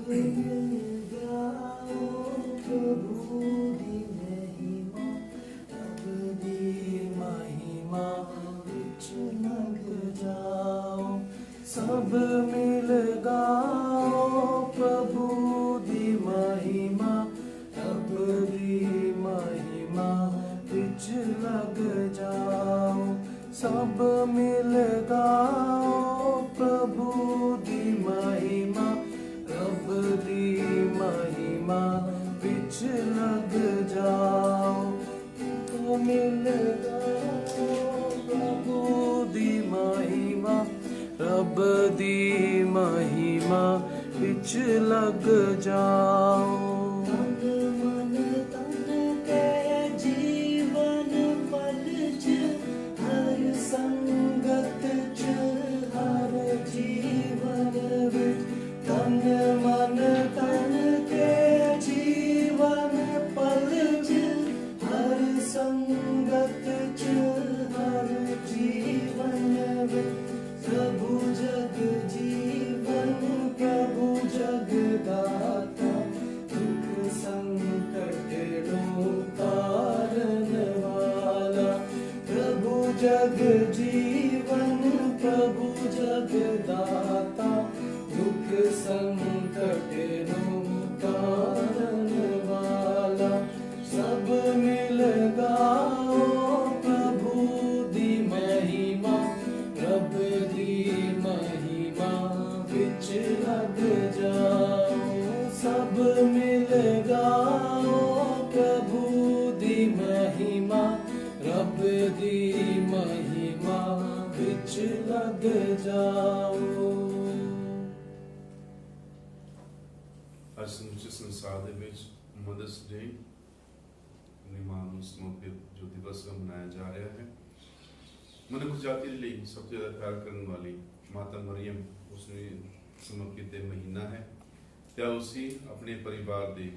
सब मिल गाओ प्रभु दी महिमा, रब दी महिमा विच लग जाओ। सब मिल गाओ प्रभु दी महिमा, रब दी महिमा विच लग जाओ। मिल गाओ प्रभु दी महिमा, रब दी महिमा विच लग जाओ। तन मन तन के जीवन पल च, हर संगत च हर जीवन विच। तन मन तन के जीवन पल च, हर संगत च हर जीवन विच। प्रभु जग जीवन प्रभु जगदाता, दुख संकट तारन वाला। प्रभु जग जीवन प्रभु जगदाता, दुख संकट तारन वाला। सब मिल गाओ प्रभु दी महिमा, रब दी महिमा विच लग जाओ। सब मिल गाओ प्रभु दी महिमा, रब दी महिमा विच लग जाओ। ਅੱਜ ਸਮੁੱਚੇ ਸੰਸਾਰ ਦੇ ਵਿੱਚ ਮਦਰਸ ਡੇ ਆਪਣੀ ਮਾਂ ਨੂੰ ਸਮਰਪਿਤ ਜੋ ਦਿਵਸ ਮਨਾਇਆ ਜਾ ਰਿਹਾ ਹੈ। ਮਨੁੱਖ ਜਾਤੀ ਲਈ ਸਭ ਤੋਂ ਜ਼ਿਆਦਾ ਪਿਆਰ ਕਰਨ ਵਾਲੀ ਮਾਤਾ ਮਰੀਮ ਉਸਨੂੰ ਸਮਰਪਿਤ ਇਹ ਮਹੀਨਾ ਹੈ ਤੇ ਉਸੇ ਆਪਣੇ ਪਰਿਵਾਰ ਦੇ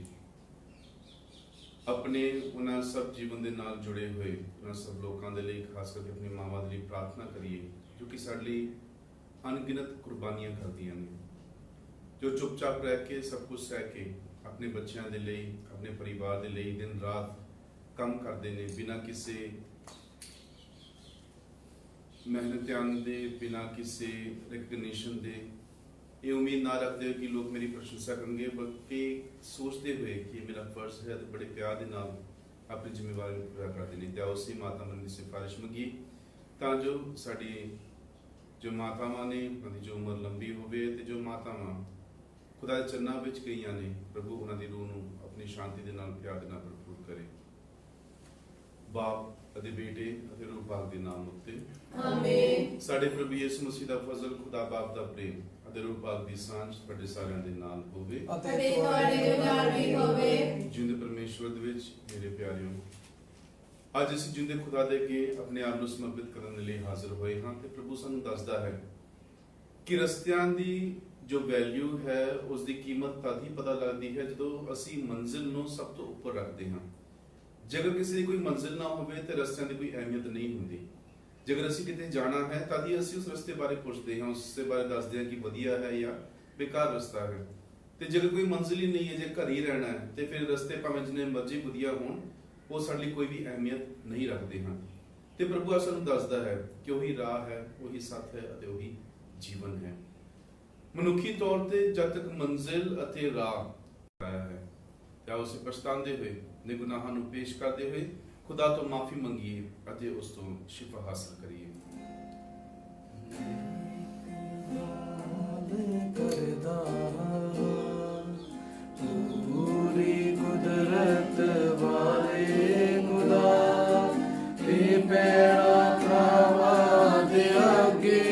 ਆਪਣੇ ਉਹਨਾਂ ਸਭ ਜੀਵਨ ਦੇ ਨਾਲ ਜੁੜੇ ਹੋਏ ਉਹਨਾਂ ਸਭ ਲੋਕਾਂ ਦੇ ਲਈ ਖਾਸ ਕਰਕੇ ਆਪਣੀ ਮਾਵਾਂ ਦੇ ਲਈ ਪ੍ਰਾਰਥਨਾ ਕਰੀਏ ਜੋ ਕਿ ਸਾਡੇ ਲਈ ਅਣਗਿਣਤ ਕੁਰਬਾਨੀਆਂ ਕਰਦੀਆਂ ਨੇ, ਜੋ ਚੁੱਪਚਾਪ ਰਹਿ ਕੇ ਸਭ ਕੁਝ ਸਹਿ ਕੇ ਆਪਣੇ ਬੱਚਿਆਂ ਦੇ ਲਈ ਆਪਣੇ ਪਰਿਵਾਰ ਦੇ ਲਈ ਦਿਨ ਰਾਤ ਕੰਮ ਕਰਦੇ ਨੇ ਬਿਨਾਂ ਕਿਸੇ ਮਿਹਨਤਾਂ ਦੇ, ਬਿਨਾਂ ਕਿਸੇ ਰਿਕਗਨੀਸ਼ਨ ਦੇ। ਇਹ ਉਮੀਦ ਨਾ ਰੱਖਦੇ ਹੋ ਕਿ ਲੋਕ ਮੇਰੀ ਪ੍ਰਸ਼ੰਸਾ ਕਰਨਗੇ, ਬਲਕਿ ਸੋਚਦੇ ਹੋਏ ਕਿ ਇਹ ਮੇਰਾ ਫਰਜ਼ ਹੈ ਤੇ ਬੜੇ ਪਿਆਰ ਦੇ ਨਾਲ ਆਪਣੀ ਜ਼ਿੰਮੇਵਾਰੀ ਨੂੰ ਪੂਰਾ ਕਰਦੇ ਨੇ। ਤੇ ਉਸੇ ਮਾਤਾ ਮਨ ਦੀ ਸਿਫਾਰਿਸ਼ ਮੰਗੀ ਤਾਂ ਜੋ ਸਾਡੀ ਜੋ ਮਾਤਾਵਾਂ ਨੇ ਉਹਨਾਂ ਦੀ ਜੋ ਉਮਰ ਲੰਬੀ ਹੋਵੇ ਤੇ ਜੋ ਮਾਤਾਵਾਂ ਖੁਦਾ ਦੇ ਚਰਨਾਂ ਵਿੱਚ ਗਈਆਂ ਨੇ, ਪ੍ਰਭੂ ਉਹਨਾਂ ਦੀ ਰੂਹ ਨੂੰ ਆਪਣੀ ਸ਼ਾਂਤੀ ਦੇ ਨਾਲ ਪਿਆਰ ਦੇ ਨਾਲ ਭਰਪੂਰ ਕਰੇ। ਬਾਪ ਅਤੇ ਬੇਟੇ ਅਤੇ ਰੂਹ ਪਾਕ ਦੇ ਨਾਮ ਉੱਤੇ ਆਮੀਨ। ਸਾਡੇ ਪ੍ਰਭੂ ਯਿਸੂ ਮਸੀਹ ਦਾ ਫਜ਼ਲ, ਖੁਦਾ ਬਾਪ ਦਾ ਪ੍ਰੇਮ ਅਤੇ ਰੂਹ ਪਾਕ ਦੀ ਸਾਂਝ ਤੁਹਾਡੇ ਸਾਰਿਆਂ ਦੇ ਨਾਲ ਹੋਵੇ ਅਤੇ ਤੁਹਾਡੇ ਨਾਲ ਵੀ ਹੋਵੇ। ਜਿੰਦੇ ਪਰਮੇਸ਼ਵਰ ਦੇ ਵਿੱਚ ਮੇਰੇ ਪਿਆਰਿਓ, ਅੱਜ ਅਸੀਂ ਜਿੰਦੇ ਖੁਦਾ ਦੇ ਅੱਗੇ ਆਪਣੇ ਆਪ ਨੂੰ ਸਮਰਪਿਤ ਕਰਨ ਲਈ ਹਾਜ਼ਰ ਹੋਏ ਹਾਂ ਤੇ ਪ੍ਰਭੂ ਸਾਨੂੰ ਦੱਸਦਾ ਹੈ ਕਿ ਰਸਤਿਆਂ ਦੀ ਜੋ ਵੈਲਿਊ ਹੈ ਉਸ ਦੀ ਕੀਮਤ ਤਦ ਹੀ ਪਤਾ ਲੱਗਦੀ ਹੈ ਜਦੋਂ ਅਸੀਂ ਮੰਜ਼ਿਲ ਨੂੰ ਸਭ ਤੋਂ ਉੱਪਰ ਰੱਖਦੇ ਹਾਂ। ਜੇਕਰ ਕਿਸੇ ਦੀ ਕੋਈ ਮੰਜ਼ਿਲ ਨਾ ਹੋਵੇ ਤੇ ਰਸਤਿਆਂ ਦੀ ਕੋਈ ਅਹਿਮੀਅਤ ਨਹੀਂ ਹੁੰਦੀ। ਜੇਕਰ ਅਸੀਂ ਕਿਤੇ ਜਾਣਾ ਹੈ ਤਦ ਹੀ ਅਸੀਂ ਉਸ ਰਸਤੇ ਬਾਰੇ ਪੁੱਛਦੇ ਹਾਂ, ਉਸ ਦੇ ਬਾਰੇ ਦੱਸਦੇ ਹਾਂ ਕਿ ਵਧੀਆ ਹੈ ਜਾਂ ਬੇਕਾਰ ਰਸਤਾ ਹੈ। ਤੇ ਜੇਕਰ ਕੋਈ ਮੰਜ਼ਿਲ ਹੀ ਨਹੀਂ ਹੈ, ਜੇ ਘਰ ਹੀ ਰਹਿਣਾ ਹੈ ਤੇ ਫਿਰ ਰਸਤੇ ਭਾਵੇਂ ਜਿੰਨੇ ਮਰਜ਼ੀ ਵਧੀਆ ਹੋਣ ਉਹ ਸਾਡੇ ਲਈ ਕੋਈ ਵੀ ਅਹਿਮੀਅਤ ਨਹੀਂ ਰੱਖਦੇ ਹਨ। ਤੇ ਪ੍ਰਭੂ ਸਾਨੂੰ ਦੱਸਦਾ ਹੈ ਕਿ ਉਹੀ ਰਾਹ ਹੈ, ਉਹੀ ਸੱਚ ਹੈ ਅਤੇ ਉਹੀ ਜੀਵਨ ਹੈ। ਮਨੁੱਖੀ ਤੌਰ ਤੇ ਜਦ ਤੱਕ ਮੰਜ਼ਿਲ ਅਤੇ ਰਾਹ ਆਇਆ ਹੈ ਤਾਂ ਉਸੇ ਪਛਤਾਉਂਦੇ ਹੋਏ ਨੇ ਗੁਨਾਹਾਂ ਨੂੰ ਪੇਸ਼ ਕਰਦੇ ਹੋਏ ਖੁਦਾ ਤੋਂ ਮਾਫੀ ਮੰਗੀਏ ਅਤੇ ਉਸ ਤੋਂ ਸ਼ਿਫਾ ਹਾਸਲ ਕਰੀਏ। पूरी कुदरत वाले खुदा ते पैड़ा भरावा दे आगे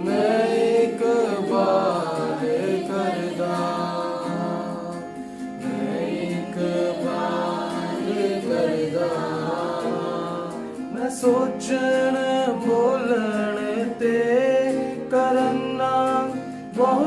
मैं एक बार करदा, मैं एक बार करदा। मैं सोचन बोलन ते करना बहुत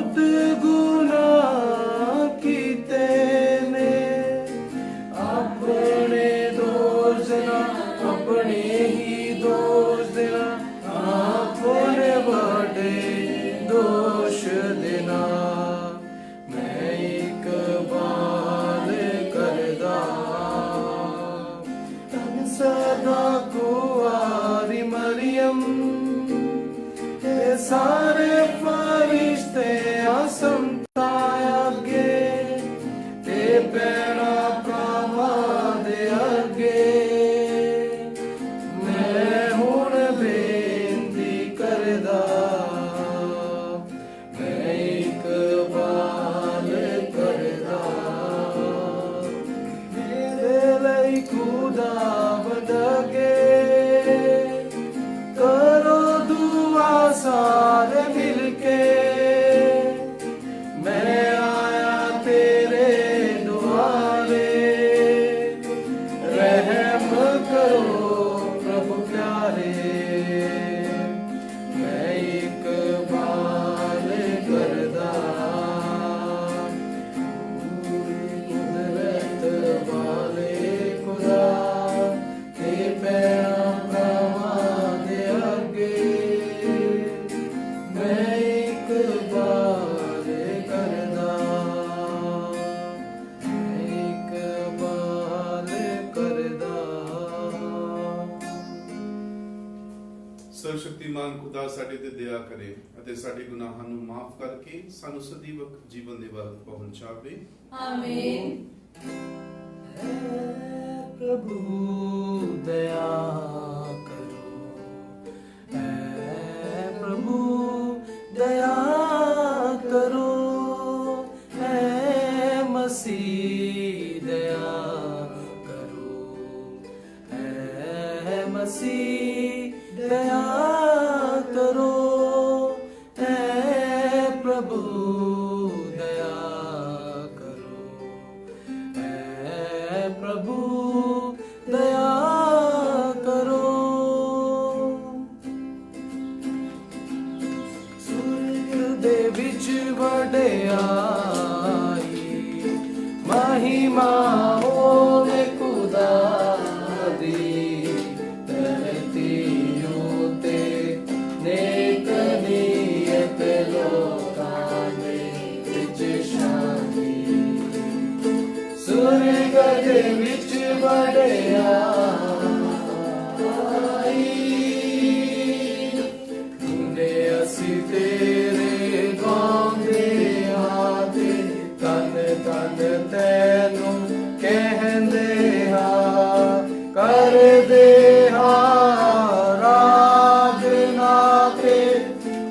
खुदा साडे ते दया करे अते साडे गुनाहां नूं माफ करके सानू सदैव जीवन दे वल पहुंचावे। आमीन। है प्रभु दया करो, है प्रभु दया करो, है मसीह दया करो, है मसीह दया करो, है प्रभु दया करो, है प्रभु दया करो। स्वर्ग दे विच वडियाई महिमा होवे खुदा दी, धरती उते नेक नीयत लोकां दे विच शांति। स्वर्ग दे विच वडियाई ने असी तेरे गांदे आते, तन तन तैनू कहंदे हाँ, कर दे आराधना ते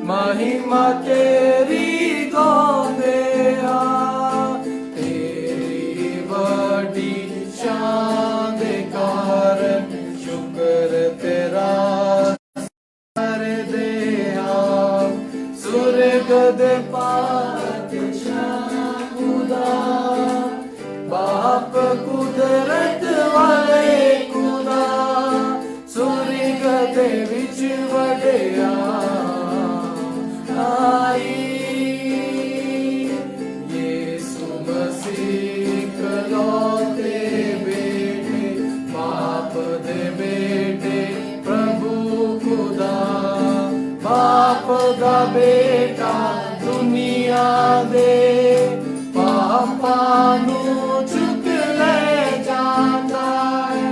महिमा तेरी गांदे हाँ। तेरी बड़ी शान दे कारण शुक्र तेरा कर दे हाँ। स्वर्ग दे पातशाह खुदा, बाप कुदरत वाले खुदा, स्वर्ग दे विच वडियाई। यीशु मसीह इकलौते बेटे, बाप दे बेटे, प्रभु खुदा, बाप दा बेटा दुनिया दे पापां नूं चुक ले जांदा है।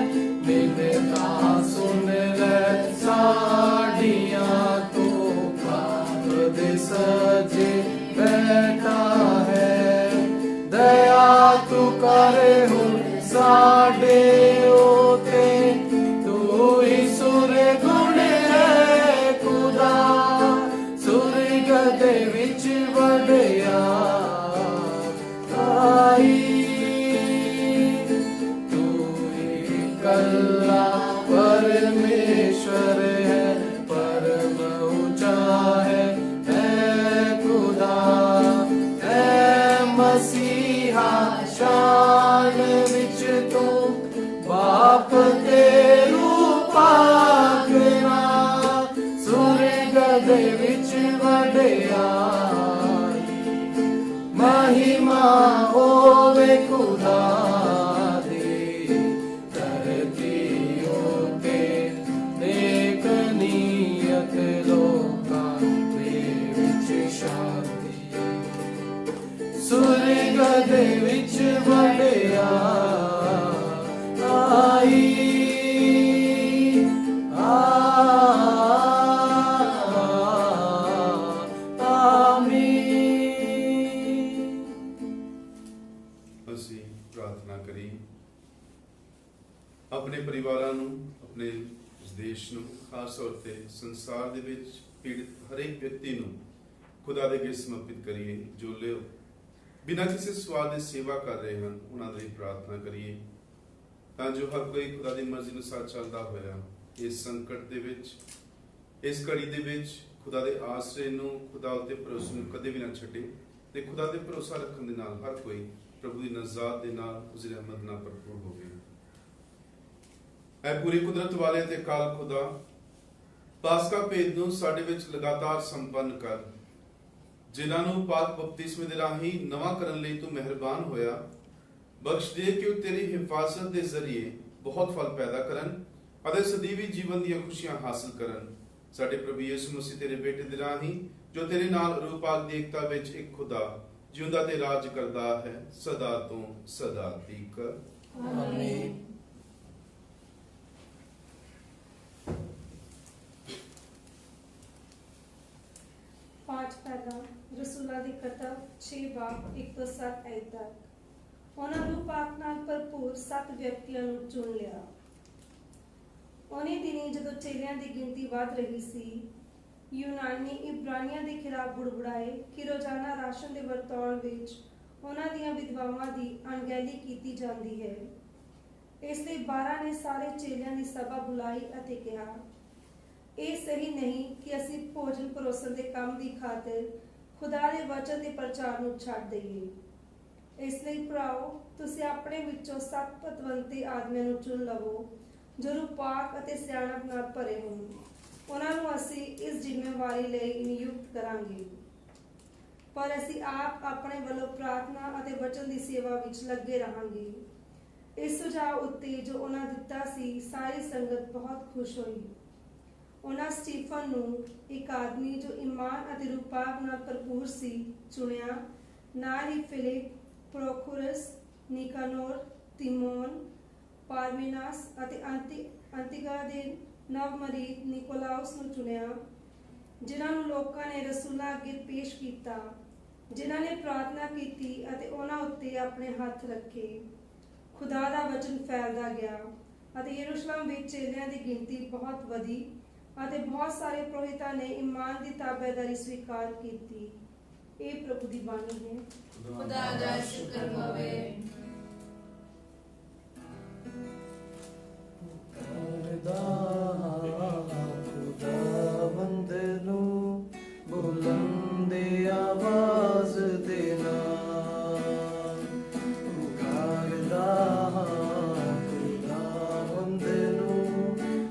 बिनता सुन ले साडियां तू, बाप दे सजे बैठा है। दया तू करे हुण साडे ओते, तू ही सुर गुण है खुदा। स्वर्ग दे विच वडियाई, तू इकल्ला परमेश्वर है, परम ऊंचा है खुदा, है मसीहा शान विच तू, बाप ते रूपागना। स्वर्ग दे विच वडियाई, महिमा होवे खुदा दी, धरती उते नेक नीयत लोकां दे विच शांति। स्वर्ग दे विच वडियाई। ਅਸੀਂ ਪ੍ਰਾਰਥਨਾ ਕਰੀ ਆਪਣੇ ਪਰਿਵਾਰਾਂ ਨੂੰ, ਆਪਣੇ ਇਸ ਦੇਸ਼ ਨੂੰ, ਖਾਸ ਤੌਰ ਤੇ ਸੰਸਾਰ ਦੇ ਵਿੱਚ ਪੀੜਿਤ ਹਰੇਕ ਵਿਅਕਤੀ ਨੂੰ ਖੁਦਾ ਦੇ ਅੱਗੇ ਸਮਰਪਿਤ ਕਰੀਏ। ਜੋ ਲੋਕ ਬਿਨਾਂ ਕਿਸੇ ਸਵਾਲ ਦੇ ਸੇਵਾ ਕਰ ਰਹੇ ਹਨ, ਉਹਨਾਂ ਦੀ ਪ੍ਰਾਰਥਨਾ ਕਰੀਏ ਤਾਂ ਜੋ ਹਰ ਕੋਈ ਖੁਦਾ ਦੀ ਮਰਜ਼ੀ ਅਨੁਸਾਰ ਚੱਲਦਾ ਹੋਇਆ ਇਸ ਸੰਕਟ ਦੇ ਵਿੱਚ, ਇਸ ਘੜੀ ਦੇ ਵਿੱਚ ਖੁਦਾ ਦੇ ਆਸਰੇ ਨੂੰ, ਖੁਦਾ ਉੱਤੇ ਭਰੋਸੇ ਨੂੰ ਕਦੇ ਵੀ ਨਾ ਛੱਡੇ ਤੇ ਖੁਦਾ ਤੇ ਭਰੋਸਾ ਰੱਖਣ ਦੇ ਨਾਲ ਹਰ ਕੋਈ ਪ੍ਰਭੂ ਦੀ ਨਜ਼ਾਤ ਦੇ ਨਾਲ, ਉਸ ਦੀ ਰਹਿਮਤ ਨਾਲ ਭਰਪੂਰ ਹੋਵੇ। ਐ ਪੂਰੀ ਕੁਦਰਤ ਵਾਲੇ ਤੇ ਅਕਾਲ ਖੁਦਾ, ਪਾਸਕਾ ਭੇਦ ਨੂੰ ਸਾਡੇ ਵਿੱਚ ਲਗਾਤਾਰ ਸੰਪੰਨ ਕਰ। ਜਿਨ੍ਹਾਂ ਨੂੰ ਪਾਕ ਬਪਤਿਸਮੇ ਦੇ ਰਾਹੀਂ ਨਵਾਂ ਕਰਨ ਲਈ ਤੂੰ ਮਿਹਰਬਾਨ ਹੋਇਆ, ਬਖਸ਼ ਦੇ ਕਿ ਉਹ ਤੇਰੀ ਹਿਫਾਜ਼ਤ ਦੇ ਜ਼ਰੀਏ ਬਹੁਤ ਫਲ ਪੈਦਾ ਕਰਨ ਅਤੇ ਸਦੀਵੀ ਜੀਵਨ ਦੀਆਂ ਖੁਸ਼ੀਆਂ ਹਾਸਲ ਕਰਨ। ਸਾਡੇ ਪ੍ਰਭੂ ਯਿਸੂ ਮਸੀਹ ਤੇਰੇ ਬੇਟੇ ਦੇ ਰਾਹੀਂ, ਜੋ ਤੇਰੇ ਨਾਲ ਰੂਪਾਕ ਦੀ ਏਕਤਾ ਵਿੱਚ ਇੱਕ ਖੁਦਾ ਜਿਉਂਦਾ ਤੇ ਰਾਜ ਕਰਦਾ ਹੈ ਸਦਾ ਤੋਂ ਸਦਾ ਤੀਕ। ਆਮੀਨ। पाठ पहला रसूलां दी किताब 6 बाब 1 ਤੋਂ 7 ਐਤ तक। ਉਹਨਾਂ ਨੂੰ ਪਾਕ ਨਾਲ ਭਰਪੂਰ 7 ਵਿਅਕਤੀਆਂ ਨੂੰ ਚੁਣ ਲਿਆ। ਉਹਨੇ ਦਿਨੀ ਜਦੋਂ ਚੇਲਿਆਂ ਦੀ ਗਿਣਤੀ ਵੱਧ ਰਹੀ ਸੀ, यूनानी इब्रानियों के खिलाफ बुड़बुड़ाए कि रोजाना राशन के वरताउण विच उन्हां दीयां विधवावां दी अणगहली कीती जाती है। इसलिए 12 ने सारे चेलियां की सभा बुलाई अते कहा, यह सही नहीं कि असीं भोजन परोसन के काम की खातिर खुदा के वचन के प्रचार नूं छड्ड दईए। इसलिए भराओ, तुसीं अपने विचों 7 पतवंते आदमियों नूं चुन लवो जो रूपाक अते सियाणप नाल भरे होण। उन्हां नूं असीं इस जिम्मेवारी लई नियुक्त करांगे, पर असीं आप अपने वल्लों प्रार्थना अते वचन की सेवा विच लगे रहांगे। इस सुझाव उत्ते जो उन्हां दिता सी, सारी संगत बहुत खुश हुई। उन्हां स्टीफन नूं, एक आदमी जो ईमान अते रूपाक नाल भरपूर सी, चुनिया। नाल ही फिलिप, प्रोखुरस, निकानोर, तिमोन, पारमीनास अते अंतिगा दे नवमरीत निकोलाउस नूं चुनिया, जिन्हां नूं लोकां ने रसूलां अगे पेश कीता, जिन्हां ने प्रार्थना कीती अते उन्हां उत्ते अपने हथ रखे। खुदा दा वचन फैलदा गया अते यरूशलेम विच चेलियां दी गिनती बहुत वधी अते बहुत सारे पुरोहितां ने ईमान दी ताबेदारी स्वीकार कीती। ਇਹ प्रभु दी बाणी है। खुदा दा शुक्र होवे। खुदावंद नू बुलंद आवाज देना, पुकारदा खुदावंद नू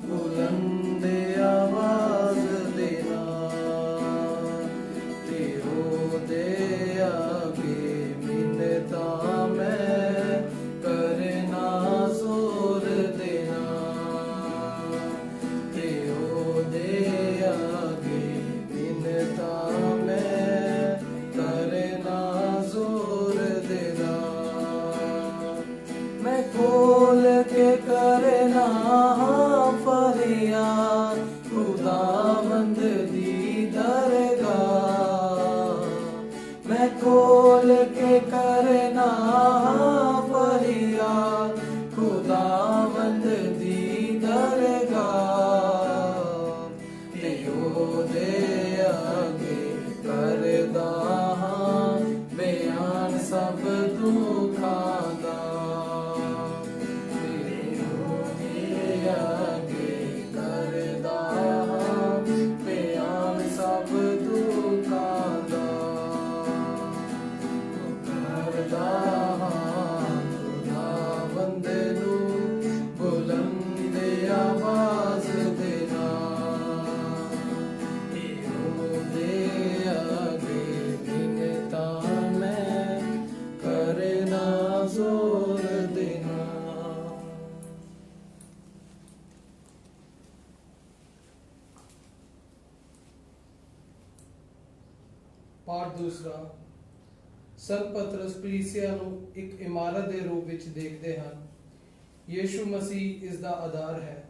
बुलंद आवाज देना, तेरो दे आगे मिन्नता मैं करना जोर देना, तेरो दे आगे मिन्नता मैं करना जोर देना, मैं खोल के करना फरियाद खुदावंद दी दरगाह, मैं खोल के करना फरियाद खुदावंद दी दरगाह, तेरो दे आगे करदा बयान सब दुखां दा, तेरो दे आगे करदा बयान सब दुखां दा, करदा खुदावंद नू बुलंद आवाज देना, तेरो दे आगे मिन्नता मैं करना जोर देना। पाठ दूसरा। संत पतरस कलीसिया ਨੂੰ ਇੱਕ ਇਮਾਰਤ ਦੇ ਰੂਪ ਵਿੱਚ ਦੇਖਦੇ ਹਨ। ਯੀਸ਼ੂ ਮਸੀਹ ਇਸ ਦਾ ਆਧਾਰ ਹੈ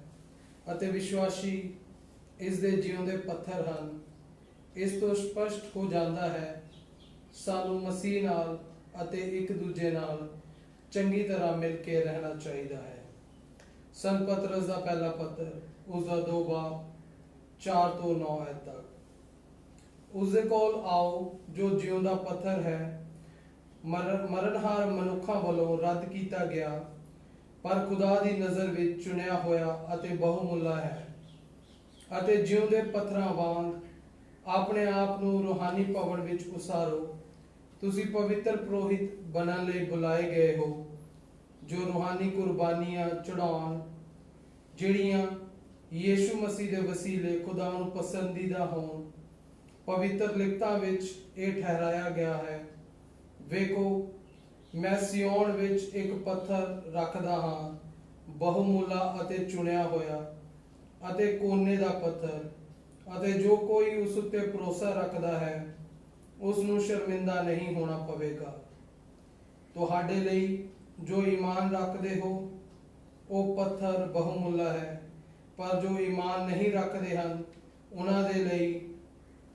ਅਤੇ ਵਿਸ਼ਵਾਸੀ ਇਸ ਦੇ ਜਿਉਂਦੇ ਪੱਥਰ ਹਨ। ਇਸ ਤੋਂ ਸਪਸ਼ਟ ਹੋ ਜਾਂਦਾ ਹੈ ਸਾਨੂੰ ਮਸੀਹ ਨਾਲ ਅਤੇ ਇੱਕ ਦੂਜੇ ਨਾਲ ਚੰਗੀ ਤਰ੍ਹਾਂ ਮਿਲ ਕੇ ਰਹਿਣਾ ਚਾਹੀਦਾ ਹੈ। ਸੰਤ ਪਤਰਸ ਦਾ ਪਹਿਲਾ ਪੱਤਰ ਉਸ ਦਾ 2 ਬਾਬ 4 ਤੋਂ 9 ਐਤ ਤੱਕ। ਉਸ ਦੇ ਕੋਲ ਆਓ ਜੋ ਜਿਉਂਦਾ ਪੱਥਰ ਹੈ, ਮਰਨਹਾਰ ਮਨੁੱਖਾਂ ਵੱਲੋਂ ਰੱਦ ਕੀਤਾ ਗਿਆ, ਪਰ ਖੁਦਾ ਦੀ ਨਜ਼ਰ ਵਿੱਚ ਚੁਣਿਆ ਹੋਇਆ ਅਤੇ ਬਹੁਮੁੱਲਾ ਹੈ, ਅਤੇ ਜਿਉਂਦੇ ਪੱਥਰਾਂ ਵਾਂਗ ਆਪਣੇ ਆਪ ਨੂੰ ਰੂਹਾਨੀ ਭਵਨ ਵਿੱਚ ਉਸਾਰੋ। ਤੁਸੀਂ ਪਵਿੱਤਰ ਪੁਰੋਹਿਤ ਬਣਨ ਲਈ ਬੁਲਾਏ ਗਏ ਹੋ, ਜੋ ਰੂਹਾਨੀ ਕੁਰਬਾਨੀਆਂ ਚੜਾਉਣ, ਜਿਹੜੀਆਂ ਯੀਸ਼ੂ ਮਸੀਹ ਦੇ ਵਸੀਲੇ ਖੁਦਾ ਨੂੰ ਪਸੰਦੀਦਾ ਹੋਣ। ਪਵਿੱਤਰ ਲਿਖਤਾਂ ਵਿੱਚ ਇਹ ਠਹਿਰਾਇਆ ਗਿਆ ਹੈ, ਵੇਖੋ ਮੈਂ ਸਿਯੋਨ ਵਿੱਚ ਇੱਕ ਪੱਥਰ ਰੱਖਦਾ ਹਾਂ, ਬਹੁਮੁੱਲਾ ਅਤੇ ਚੁਣਿਆ ਹੋਇਆ ਅਤੇ ਕੋਨੇ ਦਾ ਪੱਥਰ, ਅਤੇ ਜੋ ਕੋਈ ਉਸ ਉੱਤੇ ਭਰੋਸਾ ਰੱਖਦਾ ਹੈ ਉਸ ਨੂੰ ਸ਼ਰਮਿੰਦਾ ਨਹੀਂ ਹੋਣਾ ਪਵੇਗਾ। ਤੁਹਾਡੇ ਲਈ ਜੋ ਈਮਾਨ ਰੱਖਦੇ ਹੋ ਉਹ ਪੱਥਰ ਬਹੁਮੁੱਲਾ ਹੈ, ਪਰ ਜੋ ਈਮਾਨ ਨਹੀਂ ਰੱਖਦੇ ਹਨ ਉਹਨਾਂ ਦੇ ਲਈ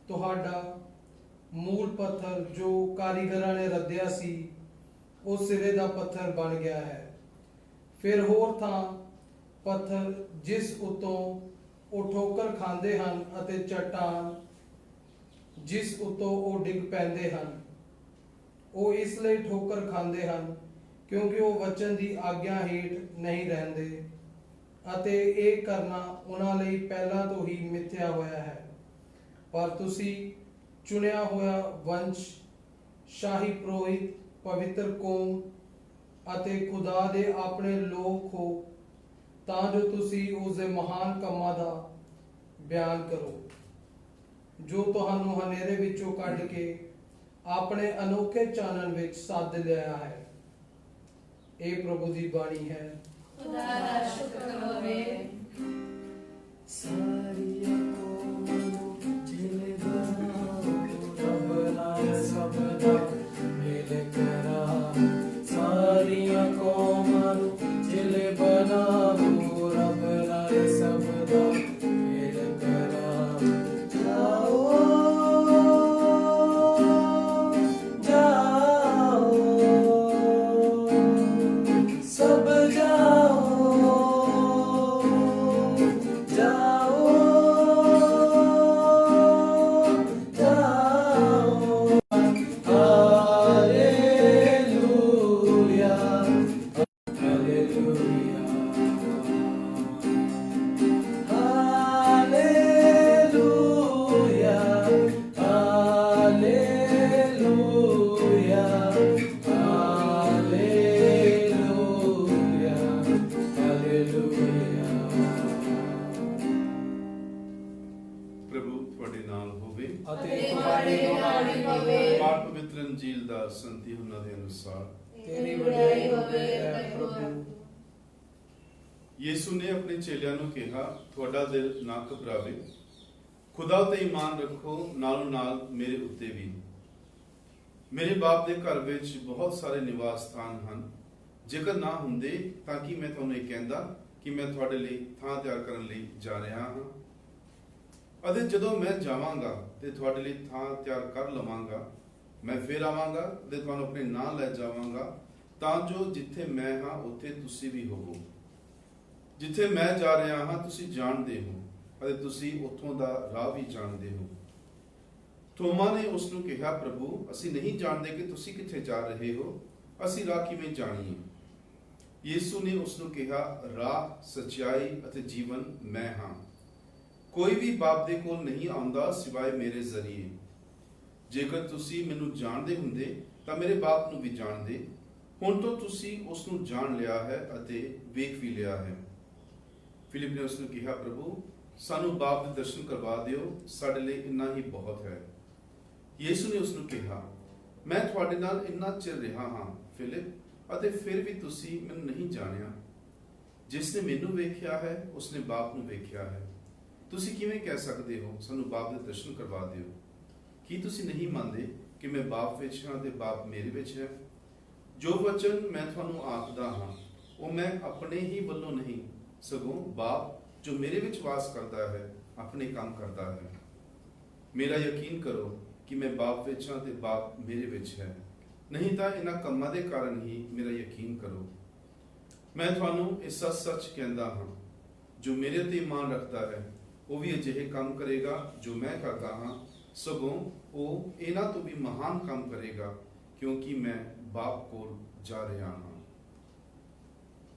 ਤੁਹਾਡਾ ਮੂਲ ਪੱਥਰ ਜੋ ਕਾਰੀਗਰਾਂ ਨੇ ਰੱਦਿਆ ਸੀ ਉਹ ਸਿਰੇ ਦਾ ਪੱਥਰ ਬਣ ਗਿਆ ਹੈ। ਫਿਰ ਹੋਰ ਥਾਂ ਪੱਥਰ ਜਿਸ ਉਤੋਂ ਉਹ ਠੋਕਰ ਖਾਂਦੇ ਹਨ ਅਤੇ ਚੱਟਾਨ ਜਿਸ ਉਤੋਂ ਉਹ ਡਿੱਗ ਪੈਂਦੇ ਹਨ। ਉਹ ਇਸ ਲਈ ਠੋਕਰ ਖਾਂਦੇ ਹਨ ਕਿਉਂਕਿ ਉਹ ਵਚਨ ਦੀ ਆਗਿਆ ਹੇਠ ਨਹੀਂ ਰਹਿੰਦੇ ਅਤੇ ਇਹ ਕਰਨਾ ਉਹਨਾਂ ਲਈ ਪਹਿਲਾਂ ਤੋਂ ਹੀ ਮਿਥਿਆ ਹੋਇਆ ਹੈ। ਪਰ ਤੁਸੀਂ ਚੁਣਿਆ ਹੋਇਆ ਵੰਸ਼, ਸ਼ਾਹੀ ਪੁਰੋਹਿਤ, ਪਵਿੱਤਰ ਕੌਮ ਅਤੇ ਖੁਦਾ ਦੇ ਆਪਣੇ ਲੋਕ ਹੋ ਤਾਂ ਜੋ ਤੁਸੀਂ ਉਸ ਦੇ ਮਹਾਨ ਕੰਮਾਂ ਦਾ ਬਿਆਨ ਕਰੋ ਜੋ ਤੁਹਾਨੂੰ ਹਨੇਰੇ ਵਿੱਚੋਂ ਕੱਢ ਕੇ ਆਪਣੇ ਅਨੋਖੇ ਚਾਨਣ ਵਿੱਚ ਸੱਦ ਲਿਆ ਹੈ। ਇਹ ਪ੍ਰਭੂ ਦੀ ਬਾਣੀ ਹੈ। ਖੁਦਾ ਦਾ ਸ਼ੁਕਰ ਹੋਵੇ। ਸਾਰੀਆਂ ਕੌਮਾਂ ਜਿਲੇ ਬਣਾਓ ਰੱਬ ਨਾਲ ਸਭ ਦਾ ਮੇਲ ਕਰਾ। ਸਾਰੀਆਂ ਕੌਮਾਂ ਜਿਲੇ ਬਣਾਓ ਰੱਬ ਨਾਲ ਸਭ ਦਾ ਮੇਲ ਕਰਾ। ਜਾਓ ਜਾਓ ਸਭ ਜਾਓ ਜਾਓ ਜਾਓ। Hallelujah hallelujah hallelujah hallelujah hallelujah hallelujah. ਪ੍ਰਭੂ ਤੁਹਾਡੇ ਨਾਲ ਹੋਵੇ। ਅਤੇ ਤੁਹਾਡੇ ਨਾਲ ਵੀ ਹੋਵੇ। ਪਾਠ ਪਵਿੱਤਰ ਅੰਜੀਲ ਦਾ ਸੰਤ यूहन्ना ਦੇ ਅਨੁਸਾਰ ਤੇਰੀ ਵਡਿਆਈ ਹੋਵੇ ਐ ਪ੍ਰਭੂ। ਯਿਸੂ ਨੇ ਆਪਣੇ ਚੇਲਿਆਂ ਨੂੰ ਕਿਹਾ, ਤੁਹਾਡਾ ਦਿਲ ਨਾ ਘਬਰਾਵੇ, ਖੁਦਾ ਉਤੇ ਈਮਾਨ ਰੱਖੋ, ਨਾਲੋਂ ਨਾਲ ਮੇਰੇ ਉੱਤੇ ਵੀ। ਮੇਰੇ ਬਾਪ ਦੇ ਘਰ ਵਿੱਚ ਬਹੁਤ ਸਾਰੇ ਨਿਵਾਸ ਸਥਾਨ ਹਨ। ਜੇਕਰ ਨਾ ਹੁੰਦੇ ਤਾਂ ਕਿ ਮੈਂ ਤੁਹਾਨੂੰ ਇਹ ਕਹਿੰਦਾ ਕਿ ਮੈਂ ਤੁਹਾਡੇ ਲਈ ਥਾਂ ਤਿਆਰ ਕਰਨ ਲਈ ਜਾ ਰਿਹਾ ਹਾਂ। ਅਤੇ ਜਦੋਂ ਮੈਂ ਜਾਵਾਂਗਾ ਤੇ ਤੁਹਾਡੇ ਲਈ ਥਾਂ ਤਿਆਰ ਕਰ ਲਵਾਂਗਾ, ਮੈਂ ਫਿਰ ਆਵਾਂਗਾ ਤੇ ਤੁਹਾਨੂੰ ਆਪਣੇ ਨਾਲ ਲੈ ਜਾਵਾਂਗਾ, ਤਾਂ ਜੋ ਜਿੱਥੇ ਮੈਂ ਹਾਂ ਉੱਥੇ ਤੁਸੀਂ ਵੀ ਹੋਵੋ। ਜਿੱਥੇ ਮੈਂ ਜਾ ਰਿਹਾ ਹਾਂ ਤੁਸੀਂ ਜਾਣਦੇ ਹੋ ਅਤੇ ਤੁਸੀਂ ਉੱਥੋਂ ਦਾ ਰਾਹ ਵੀ ਜਾਣਦੇ ਹੋ। ਥੋਮਾ ਨੇ ਉਸ ਨੂੰ ਕਿਹਾ, ਪ੍ਰਭੂ ਅਸੀਂ ਨਹੀਂ ਜਾਣਦੇ ਕਿ ਤੁਸੀਂ ਕਿੱਥੇ ਜਾ ਰਹੇ ਹੋ, ਅਸੀਂ ਰਾਹ ਕਿਵੇਂ ਜਾਣੀਏ? ਯਿਸੂ ਨੇ ਉਸ ਨੂੰ ਕਿਹਾ, ਰਾਹ, ਸੱਚਾਈ ਅਤੇ ਜੀਵਨ ਮੈਂ ਹਾਂ। ਕੋਈ ਵੀ ਬਾਪ ਦੇ ਕੋਲ ਨਹੀਂ ਆਉਂਦਾ ਸਿਵਾਏ ਮੇਰੇ ਜ਼ਰੀਏ। ਜੇਕਰ ਤੁਸੀਂ ਮੈਨੂੰ ਜਾਣਦੇ ਹੁੰਦੇ ਤਾਂ ਮੇਰੇ ਬਾਪ ਨੂੰ ਵੀ ਜਾਣਦੇ। ਹੁਣ ਤੋਂ ਤੁਸੀਂ ਉਸ ਨੂੰ ਜਾਣ ਲਿਆ ਹੈ ਅਤੇ ਵੇਖ ਵੀ ਲਿਆ ਹੈ। ਫਿਲਿਪ ਨੇ ਉਸ ਨੂੰ ਕਿਹਾ, ਪ੍ਰਭੂ ਸਾਨੂੰ ਬਾਪ ਦੇ ਦਰਸ਼ਨ ਕਰਵਾ ਦਿਓ, ਸਾਡੇ ਲਈ ਇੰਨਾ ਹੀ ਬਹੁਤ ਹੈ। ਯਿਸੂ ਨੇ ਉਸ ਨੂੰ ਕਿਹਾ, ਮੈਂ ਤੁਹਾਡੇ ਨਾਲ ਇੰਨਾ ਚਿਰ ਰਿਹਾ ਹਾਂ ਫਿਲਿਪ, ਅਤੇ ਫਿਰ ਵੀ ਤੁਸੀਂ ਮੈਨੂੰ ਨਹੀਂ ਜਾਣਿਆ। ਜਿਸ ਨੇ ਮੈਨੂੰ ਵੇਖਿਆ ਹੈ ਉਸਨੇ ਬਾਪ ਨੂੰ ਵੇਖਿਆ ਹੈ। ਤੁਸੀਂ ਕਿਵੇਂ ਕਹਿ ਸਕਦੇ ਹੋ ਸਾਨੂੰ ਬਾਪ ਦੇ ਦਰਸ਼ਨ ਕਰਵਾ ਦਿਓ? ਕੀ ਤੁਸੀਂ ਨਹੀਂ ਮੰਨਦੇ ਕਿ ਮੈਂ ਬਾਪ ਵਿੱਚ ਹਾਂ ਤੇ ਬਾਪ ਮੇਰੇ ਵਿੱਚ ਹੈ? ਜੋ ਵਚਨ ਮੈਂ ਤੁਹਾਨੂੰ ਆਖਦਾ ਹਾਂ ਉਹ ਮੈਂ ਆਪਣੇ ਹੀ ਵੱਲੋਂ ਨਹੀਂ, ਸਗੋਂ ਬਾਪ ਜੋ ਮੇਰੇ ਵਿੱਚ ਵਾਸ ਕਰਦਾ ਹੈ ਆਪਣੇ ਕੰਮ ਕਰਦਾ ਹੈ। ਮੇਰਾ ਯਕੀਨ ਕਰੋ ਕਿ ਮੈਂ ਬਾਪ ਵਿੱਚ ਹਾਂ ਤੇ ਬਾਪ ਮੇਰੇ ਵਿੱਚ ਹੈ, ਨਹੀਂ ਤਾਂ ਇਹਨਾਂ ਕੰਮਾਂ ਦੇ ਕਾਰਨ ਹੀ ਮੇਰਾ ਯਕੀਨ ਕਰੋ। ਮੈਂ ਤੁਹਾਨੂੰ ਇਹ ਸੱਚ ਕਹਿੰਦਾ ਹਾਂ, ਜੋ ਮੇਰੇ ਤੇ ਈਮਾਨ ਰੱਖਦਾ ਹੈ ਉਹ ਵੀ ਅਜਿਹੇ ਕੰਮ ਕਰੇਗਾ ਜੋ ਮੈਂ ਕਰਦਾ ਹਾਂ, ਸਗੋਂ ਉਹ ਇਹਨਾਂ ਤੋਂ ਵੀ ਮਹਾਨ ਕੰਮ ਕਰੇਗਾ, ਕਿਉਂਕਿ ਮੈਂ ਬਾਪ ਕੋਲ ਜਾ ਰਿਹਾ ਹਾਂ।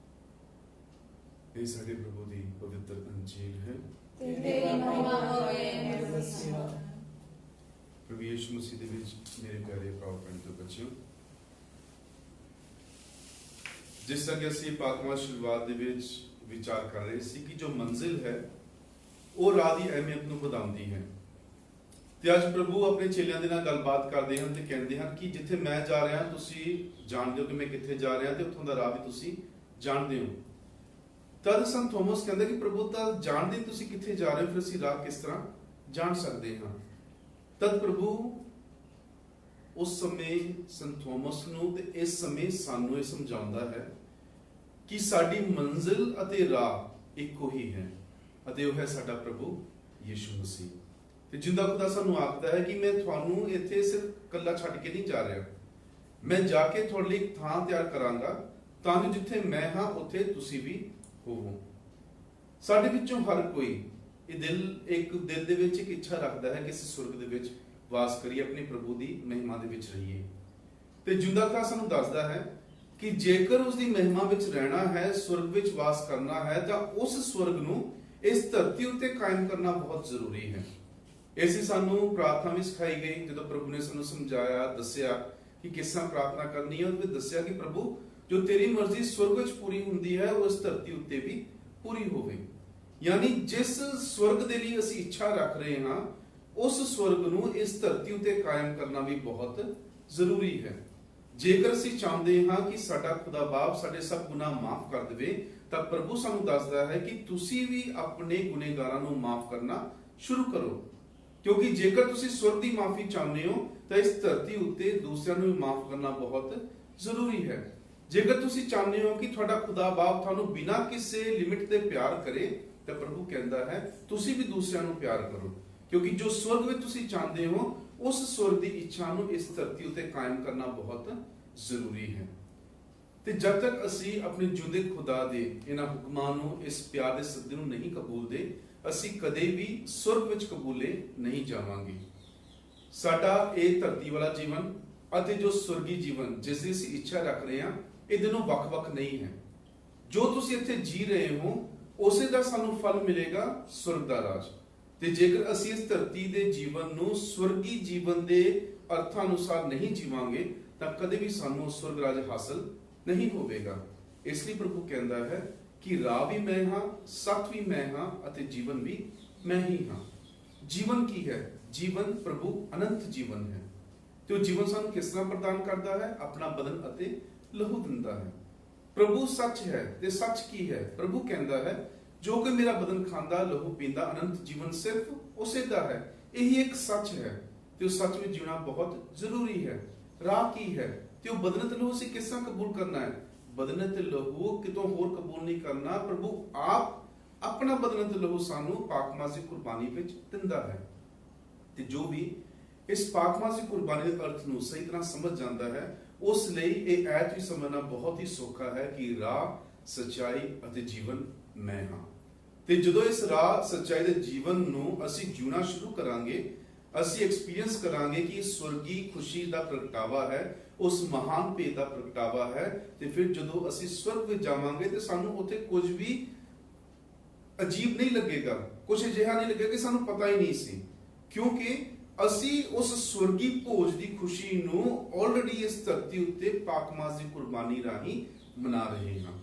ਇਹ ਸਾਡੇ ਪ੍ਰਭੂ ਦੀ ਪਵਿੱਤਰ ਅੰਜੀਲ ਹੈ। ਤੇਰੀ ਮਹਿਮਾ ਹੋਵੇ ਮਸੀਹਾ। ਪ੍ਰਭੂ ਯਿਸੂ ਮਸੀਹ ਦੇ ਵਿੱਚ ਮੇਰੇ ਪਿਆਰੇ ਭਰਾਓ ਭੈਣੋ ਬੱਚਿਓ, ਜਿਸ ਤਰ੍ਹਾਂ ਅਸੀਂ ਪਾਕਵਾਂ ਸ਼ੁਰੂਆਤ ਦੇ ਵਿੱਚ ਵਿਚਾਰ ਕਰ ਰਹੇ ਸੀ ਕਿ ਜੋ ਮੰਜ਼ਿਲ ਹੈ ਉਹ ਰਾਹ ਦੀ ਅਹਿਮੀਅਤ ਨੂੰ ਵਧਾਉਂਦੀ ਹੈ। ਤੇ ਅੱਜ ਪ੍ਰਭੂ ਆਪਣੇ ਚੇਲਿਆਂ ਦੇ ਨਾਲ ਗੱਲਬਾਤ ਕਰਦੇ ਹਨ ਤੇ ਕਹਿੰਦੇ ਹਨ ਕਿ ਜਿੱਥੇ ਮੈਂ ਜਾ ਰਿਹਾ ਤੁਸੀਂ ਜਾਣਦੇ ਹੋ ਕਿ ਮੈਂ ਕਿੱਥੇ ਜਾ ਰਿਹਾ ਤੇ ਉੱਥੋਂ ਦਾ ਰਾਹ ਵੀ ਤੁਸੀਂ ਜਾਣਦੇ ਹੋ। ਤਦ ਸੰਤ ਥੋਮਸ ਕਹਿੰਦਾ ਕਿ ਪ੍ਰਭੂ ਤਾਂ ਜਾਣਦੇ ਤੁਸੀਂ ਕਿੱਥੇ ਜਾ ਰਹੇ ਹੋ, ਫਿਰ ਅਸੀਂ ਰਾਹ ਕਿਸ ਤਰ੍ਹਾਂ ਜਾਣ ਸਕਦੇ ਹਾਂ? ਤਦ ਪ੍ਰਭੂ ਉਸ ਸਮੇਂ ਸੰਤ ਥੋਮਸ ਨੂੰ ਤੇ ਇਸ ਸਮੇਂ ਸਾਨੂੰ ਇਹ ਸਮਝਾਉਂਦਾ ਹੈ ਕਿ ਸਾਡੀ ਮੰਜ਼ਿਲ ਅਤੇ ਰਾਹ ਇੱਕੋ ਹੀ ਹੈ, ਅਤੇ ਉਹ ਹੈ ਸਾਡਾ ਪ੍ਰਭੂ ਯਿਸੂ ਮਸੀਹ। ਤੇ ਜਿੰਦਾ ਖੁਦਾ ਸਾਨੂੰ ਆਖਦਾ ਹੈ ਕਿ ਮੈਂ ਤੁਹਾਨੂੰ ਇੱਥੇ ਸਿਰਫ ਇਕੱਲਾ ਛੱਡ ਕੇ ਨਹੀਂ ਜਾ ਰਿਹਾ, ਮੈਂ ਜਾ ਕੇ ਤੁਹਾਡੇ ਲਈ ਇੱਕ ਥਾਂ ਤਿਆਰ ਕਰਾਂਗਾ ਤਾਂ ਕਿ ਜਿੱਥੇ ਮੈਂ ਹਾਂ ਉੱਥੇ ਤੁਸੀਂ ਵੀ ਹੋਵੋ। ਸਾਡੇ ਵਿੱਚੋਂ ਹਰ ਕੋਈ ਇਹ ਦਿਲ ਦੇ ਵਿੱਚ ਇੱਕ ਇੱਛਾ ਰੱਖਦਾ ਹੈ ਕਿ ਅਸੀਂ ਸੁਰਗ ਦੇ ਵਿੱਚ ਵਾਸ ਕਰੀਏ, ਆਪਣੇ ਪ੍ਰਭੂ ਦੀ ਮਹਿਮਾ ਦੇ ਵਿੱਚ ਰਹੀਏ। ਤੇ ਜਿੰਦਾ ਖੁਦਾ ਸਾਨੂੰ ਦੱਸਦਾ ਹੈ ਕਿ ਜੇਕਰ ਉਸ ਦੀ ਮਹਿਮਾ ਵਿੱਚ ਰਹਿਣਾ ਹੈ, ਸੁਰਗ ਵਿੱਚ ਵਾਸ ਕਰਨਾ ਹੈ, ਤਾਂ ਉਸ ਸੁਰਗ ਨੂੰ ਇਸ ਧਰਤੀ ਉੱਤੇ ਕਾਇਮ ਕਰਨਾ ਬਹੁਤ ਜ਼ਰੂਰੀ ਹੈ। ਇਸੇ ਸਾਨੂੰ ਪ੍ਰਾਰਥਨਾ ਵੀ ਸਿਖਾਈ ਗਈ। ਜਦੋਂ ਪ੍ਰਭੂ ਨੇ ਸਾਨੂੰ ਸਮਝਾਇਆ, ਦੱਸਿਆ ਕਿ ਕਿਸ ਤਰ੍ਹਾਂ ਪ੍ਰਾਰਥਨਾ ਕਰਨੀ ਹੈ, ਉਹਨੇ ਦੱਸਿਆ ਕਿ ਪ੍ਰਭੂ ਜੋ ਤੇਰੀ ਮਰਜ਼ੀ ਸੁਰਗ ਵਿੱਚ ਪੂਰੀ ਹੁੰਦੀ ਹੈ, ਉਹ ਇਸ ਧਰਤੀ ਉੱਤੇ ਵੀ ਪੂਰੀ ਹੋਵੇ। ਯਾਨੀ ਜਿਸ ਸਵਰਗ ਦੇ ਲਈ ਅਸੀਂ ਇੱਛਾ ਰੱਖ ਰਹੇ ਹਾਂ, ਉਸ ਸਵਰਗ ਨੂੰ ਇਸ ਧਰਤੀ ਉੱਤੇ ਕਾਇਮ ਕਰਨਾ ਵੀ ਬਹੁਤ ਜ਼ਰੂਰੀ ਹੈ। ਜੇਕਰ ਅਸੀਂ ਚਾਹੁੰਦੇ ਹਾਂ ਕਿ ਸਾਡਾ ਖੁਦਾ ਬਾਪ ਸਾਡੇ ਸਭ ਗੁਨਾਹ ਮਾਫ ਕਰ ਦੇਵੇ, ਤਾਂ ਪ੍ਰਭੂ ਸਾਨੂੰ ਦੱਸਦਾ ਹੈ ਕਿ ਤੁਸੀਂ ਵੀ ਆਪਣੇ ਗੁਨੇਗਾਰਾਂ ਨੂੰ ਮਾਫ ਕਰਨਾ ਸ਼ੁਰੂ ਕਰੋ। ਕਿਉਂਕਿ ਜੇਕਰ ਤੁਸੀਂ ਸਵਰਗ ਦੀ ਮਾਫੀ ਚਾਹੁੰਦੇ ਹੋ ਤਾਂ ਇਸ ਧਰਤੀ ਉੱਤੇ ਦੂਸਰਿਆਂ ਨੂੰ ਵੀ ਮਾਫ ਕਰਨਾ ਬਹੁਤ ਜ਼ਰੂਰੀ ਹੈ। ਜੇਕਰ ਤੁਸੀਂ ਚਾਹੁੰਦੇ ਹੋ ਕਿ ਤੁਹਾਡਾ ਖੁਦਾ ਬਾਪ ਤੁਹਾਨੂੰ ਬਿਨਾਂ ਕਿਸੇ ਲਿਮਿਟ ਦੇ ਪਿਆਰ ਕਰੇ, ਤਾਂ ਪ੍ਰਭੂ ਕਹਿੰਦਾ ਹੈ ਤੁਸੀਂ ਵੀ ਦੂਸਰਿਆਂ ਨੂੰ ਪਿਆਰ ਕਰੋ। ਕਿਉਂਕਿ ਜੋ ਸਵਰਗ ਵਿੱਚ ਤੁਸੀਂ ਚਾਹੁੰਦੇ ਹੋ, ਉਸ ਸਵਰਗ ਦੀ ਇੱਛਾ ਨੂੰ ਇਸ ਧਰਤੀ ਉੱਤੇ ਕਾਇਮ ਕਰਨਾ ਬਹੁਤ ਜ਼ਰੂਰੀ ਹੈ। ਤੇ ਜਦ ਤੱਕ ਅਸੀਂ ਆਪਣੇ ਜਿਉਂਦੇ ਖੁਦਾ ਦੇ ਇਹਨਾਂ ਹੁਕਮਾਂ ਨੂੰ, ਇਸ ਪਿਆਰ ਦੇ ਸੱਦੇ ਨੂੰ ਨਹੀਂ ਕਬੂਲਦੇ, ਅਸੀਂ ਕਦੇ ਵੀ ਸੁਰਗ ਵਿੱਚ ਕਬੂਲੇ ਨਹੀਂ ਜਾਵਾਂਗੇ। ਸਾਡਾ ਇਹ ਧਰਤੀ ਵਾਲਾ ਜੀਵਨ ਅਤੇ ਜੋ ਸੁਰਗੀ ਜੀਵਨ ਜਿਸ ਦੀ ਅਸੀਂ ਇੱਛਾ ਰੱਖ ਰਹੇ ਹਾਂ, ਇਹ ਦੋਨੋਂ ਵੱਖ-ਵੱਖ ਨਹੀਂ ਹੈ। ਜੋ ਤੁਸੀਂ ਇੱਥੇ ਜੀ ਰਹੇ ਹੋ, ਉਸੇ ਦਾ ਸਾਨੂੰ ਫਲ ਮਿਲੇਗਾ ਸੁਰਗ ਦਾ ਰਾਜ। ਤੇ ਜੇਕਰ ਅਸੀਂ ਇਸ ਧਰਤੀ ਦੇ ਜੀਵਨ ਨੂੰ ਸੁਰਗੀ ਜੀਵਨ ਦੇ ਅਰਥਾਂ ਅਨੁਸਾਰ ਨਹੀਂ ਜੀਵਾਂਗੇ, ਤਾਂ ਕਦੇ ਵੀ ਸਾਨੂੰ ਸੁਰਗ ਰਾਜ ਹਾਸਲ ਨਹੀਂ ਹੋਵੇਗਾ। ਇਸ ਲਈ ਪ੍ਰਭੂ ਕਹਿੰਦਾ ਹੈ ਕਿ ਰਾਹ ਵੀ ਮੈਂ ਹਾਂ, ਸੱਚ ਵੀ ਮੈਂ ਹਾਂ ਅਤੇ ਜੀਵਨ ਵੀ ਮੈਂ ਹੀ ਹਾਂ। ਜੀਵਨ ਕੀ ਹੈ? ਜੀਵਨ ਪ੍ਰਭੂ ਅਨੰਤ ਜੀਵਨ ਹੈ। ਤੇ ਉਹ ਜੀਵਨ ਸਾਨੂੰ ਕਿਸ ਤਰ੍ਹਾਂ ਪ੍ਰਦਾਨ ਕਰਦਾ ਹੈ? ਆਪਣਾ ਬਦਨ ਅਤੇ ਲਹੂ ਦਿੰਦਾ ਹੈ। ਪ੍ਰਭੂ ਸੱਚ ਹੈ। ਤੇ ਸੱਚ ਕੀ ਹੈ? ਪ੍ਰਭੂ ਕਹਿੰਦਾ ਹੈ ਜੋ ਕਿ ਮੇਰਾ ਬਦਨ ਖਾਂਦਾ, ਲਹੂ ਪੀਂਦਾ, ਅਨੰਤ ਜੀਵਨ ਸਿਰਫ ਉਸੇ ਦਾ ਹੈ। ਇਹੀ ਇੱਕ ਸੱਚ ਹੈ ਤੇ ਉਹ ਸੱਚ ਵਿੱਚ ਜੀਣਾ ਬਹੁਤ ਜ਼ਰੂਰੀ ਹੈ। ਰਾਹ ਕੀ ਹੈ? ਤੇ ਉਹ ਬਦਨ ਤੇ ਲਹੂ ਅਸੀਂ ਕਿਸ ਤਰ੍ਹਾਂ ਕਬੂਲ ਕਰਨਾ ਹੈ? ਬਦਨ ਤੇ ਲਹੂ ਕਿਤੋਂ ਹੋਰ ਕਬੂਲ ਨਹੀਂ ਕਰਨਾ। ਪ੍ਰਭੂ ਆਪ ਆਪਣਾ ਬਦਨ ਤੇ ਲਹੂ ਸਾਨੂੰ ਪਾਕਮਾਜ਼ੀ ਕੁਰਬਾਨੀ ਵਿੱਚ ਦਿੰਦਾ ਹੈ। ਤੇ ਜੋ ਵੀ ਇਸ ਪਾਕਮਾਜ਼ੀ ਕੁਰਬਾਨੀ ਦੇ ਅਰਥ ਨੂੰ ਸਹੀ ਤਰ੍ਹਾਂ ਸਮਝ ਜਾਂਦਾ ਹੈ, ਉਸ ਲਈ ਇਹ ਐਤ ਵੀ ਸਮਝਣਾ ਬਹੁਤ ਹੀ ਸੌਖਾ ਹੈ ਕਿ ਰਾਹ, ਸੱਚਾਈ ਅਤੇ ਜੀਵਨ ਮੈਂ ਹਾਂ। ਤੇ ਜਦੋਂ ਇਸ ਰਾਹ, ਸੱਚਾਈ ਦੇ ਜੀਵਨ ਨੂੰ ਅਸੀਂ ਜਿਉਣਾ ਸ਼ੁਰੂ ਕਰਾਂਗੇ, ਅਸੀਂ ਐਕਸਪੀਰੀਅੰਸ ਕਰਾਂਗੇ ਕਿ ਸਵਰਗੀ ਖੁਸ਼ੀ ਦਾ ਪ੍ਰਗਟਾਵਾ ਹੈ, ਉਸ ਮਹਾਨ ਭੇਦ ਦਾ ਪ੍ਰਗਟਾਵਾ ਹੈ। ਤੇ ਫਿਰ ਜਦੋਂ ਅਸੀਂ ਸਵਰਗ ਵਿੱਚ ਜਾਵਾਂਗੇ ਤੇ ਸਾਨੂੰ ਉੱਥੇ ਕੁਝ ਵੀ ਅਜੀਬ ਨਹੀਂ ਲੱਗੇਗਾ, ਕੁਝ ਅਜਿਹਾ ਨਹੀਂ ਲੱਗੇਗਾ ਕਿ ਸਾਨੂੰ ਪਤਾ ਹੀ ਨਹੀਂ ਸੀ, ਕਿਉਂਕਿ ਅਸੀਂ ਉਸ ਸਵਰਗੀ ਭੋਜ ਦੀ ਖੁਸ਼ੀ ਨੂੰ ਆਲਰੇਡੀ ਇਸ ਧਰਤੀ ਉੱਤੇ ਪਾਕਮਾਜ਼ੀ ਕੁਰਬਾਨੀ ਰਾਹੀਂ ਮਨਾ ਰਹੇ ਹਾਂ।